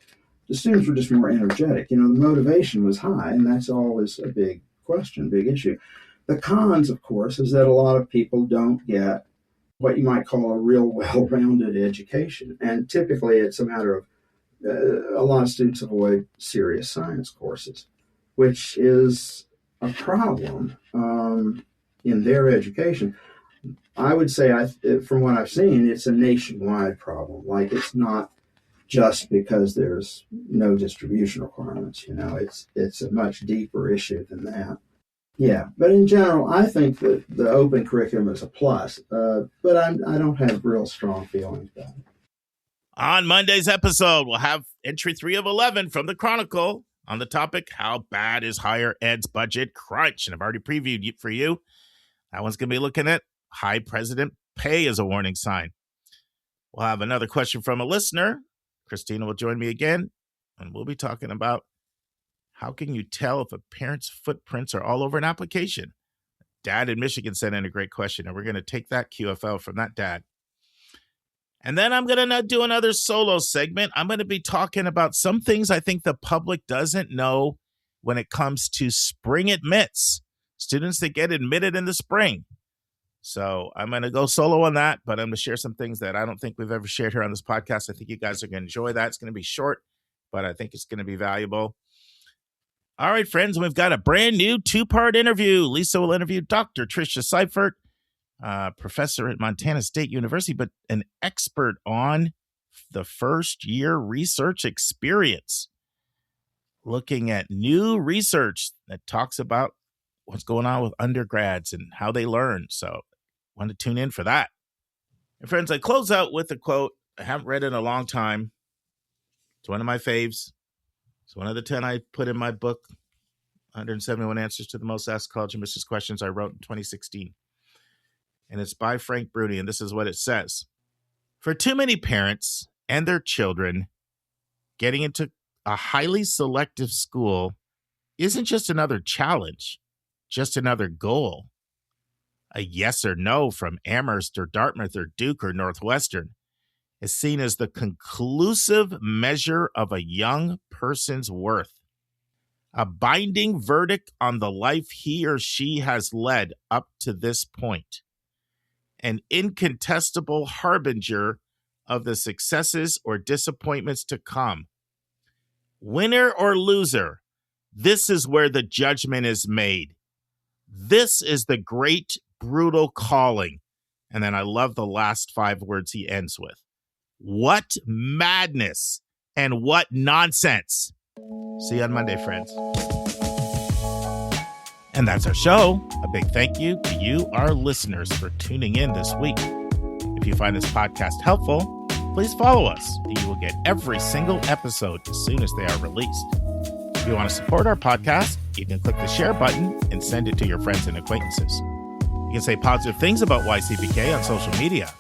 The students were just more energetic. The motivation was high, and that's always a big question, big issue. The cons, of course, is that a lot of people don't get what you might call a real well-rounded education. And typically it's a matter of a lot of students avoid serious science courses, which is a problem in their education. I would say, from what I've seen, it's a nationwide problem. Like, it's not just because there's no distribution requirements. It's a much deeper issue than that. Yeah, but in general, I think that the open curriculum is a plus, but I don't have real strong feelings about it. On Monday's episode, we'll have entry 3 of 11 from the Chronicle. on the topic, how bad is higher ed's budget crunch? And I've already previewed it for you. That one's going to be looking at high president pay as a warning sign. We'll have another question from a listener. Christina will join me again, and we'll be talking about how can you tell if a parent's footprints are all over an application? Dad in Michigan sent in a great question, and we're going to take that QFL from that dad. And then I'm going to do another solo segment. I'm going to be talking about some things I think the public doesn't know when it comes to spring admits, students that get admitted in the spring. So I'm going to go solo on that, but I'm going to share some things that I don't think we've ever shared here on this podcast. I think you guys are going to enjoy that. It's going to be short, but I think it's going to be valuable. All right, friends, we've got a brand new 2-part interview. Lisa will interview Dr. Tricia Seifert, professor at Montana State University, but an expert on the first-year research experience, looking at new research that talks about what's going on with undergrads and how they learn. So I want to tune in for that. And friends, I close out with a quote. I haven't read it in a long time. It's one of my faves. It's one of the 10 I put in my book, 171 Answers to the Most Asked College Admissions Questions I wrote in 2016. And it's by Frank Bruni, and this is what it says. For too many parents and their children, getting into a highly selective school isn't just another challenge, just another goal. A yes or no from Amherst or Dartmouth or Duke or Northwestern is seen as the conclusive measure of a young person's worth, a binding verdict on the life he or she has led up to this point, an incontestable harbinger of the successes or disappointments to come. Winner or loser, this is where the judgment is made. This is the great, brutal calling. And then I love the last 5 words he ends with. What madness and what nonsense. See you on Monday, friends. And that's our show. A big thank you to you, our listeners, for tuning in this week. If you find this podcast helpful, please follow us, and you will get every single episode as soon as they are released. If you want to support our podcast, you can click the share button and send it to your friends and acquaintances. You can say positive things about YCBK on social media.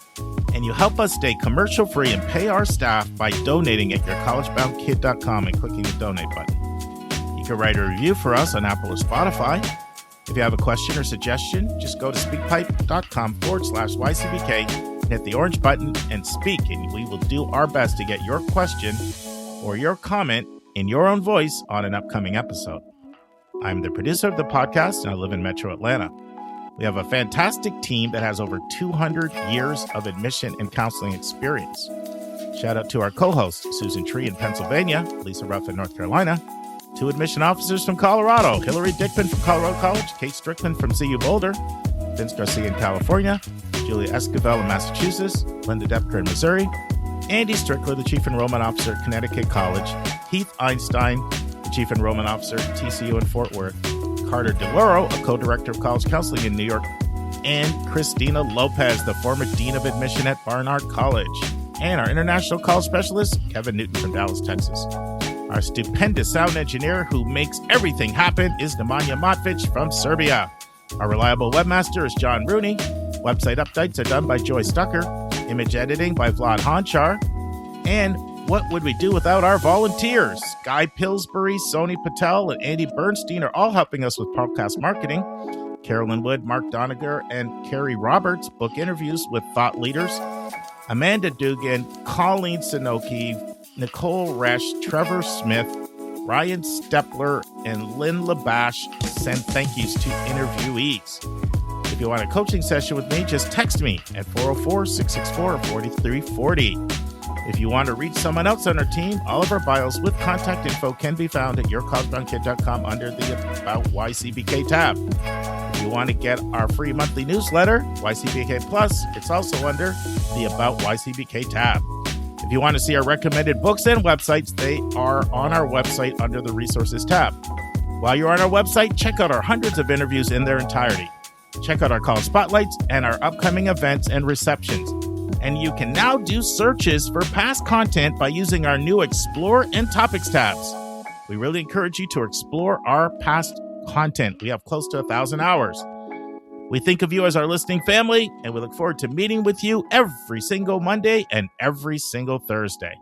And you help us stay commercial-free and pay our staff by donating at yourcollegeboundkid.com and clicking the donate button. You can write a review for us on Apple or Spotify. If you have a question or suggestion, just go to speakpipe.com/YCBK and hit the orange button and speak, and we will do our best to get your question or your comment in your own voice on an upcoming episode. I'm the producer of the podcast, and I live in Metro Atlanta. We have a fantastic team that has over 200 years of admission and counseling experience. Shout out to our co-hosts, Susan Tree in Pennsylvania, Lisa Ruff in North Carolina, 2 admission officers from Colorado, Hillary Dickman from Colorado College, Kate Strickland from CU Boulder, Vince Garcia in California, Julia Esquivel in Massachusetts, Linda Depker in Missouri, Andy Strickler, the Chief Enrollment Officer at Connecticut College, Heath Einstein, the Chief Enrollment Officer at TCU in Fort Worth, Carter DeLauro, a co-director of college counseling in New York, and Christina Lopez, the former Dean of Admission at Barnard College, and our international college specialist, Kevin Newton from Dallas, Texas. Our stupendous sound engineer who makes everything happen is Nemanja Matvic from Serbia. Our reliable webmaster is John Rooney. Website updates are done by Joy Stucker. Image editing by Vlad Honchar. And what would we do without our volunteers? Guy Pillsbury, Sony Patel, and Andy Bernstein are all helping us with podcast marketing. Carolyn Wood, Mark Doniger, and Carrie Roberts book interviews with thought leaders. Amanda Dugan, Colleen Sinoki, Nicole Resch, Trevor Smith, Ryan Stepler, and Lynn Labash send thank yous to interviewees. If you want a coaching session with me, just text me at 404-664-4340. If you want to reach someone else on our team, all of our bios with contact info can be found at yourcollegeboundkid.com under the About YCBK tab. If you want to get our free monthly newsletter, YCBK Plus, it's also under the About YCBK tab. If you want to see our recommended books and websites, they are on our website under the Resources tab. While you're on our website, check out our hundreds of interviews in their entirety. Check out our college spotlights and our upcoming events and receptions. And you can now do searches for past content by using our new Explore and Topics tabs. We really encourage you to explore our past content. We have close to 1,000 hours. We think of you as our listening family, and we look forward to meeting with you every single Monday and every single Thursday.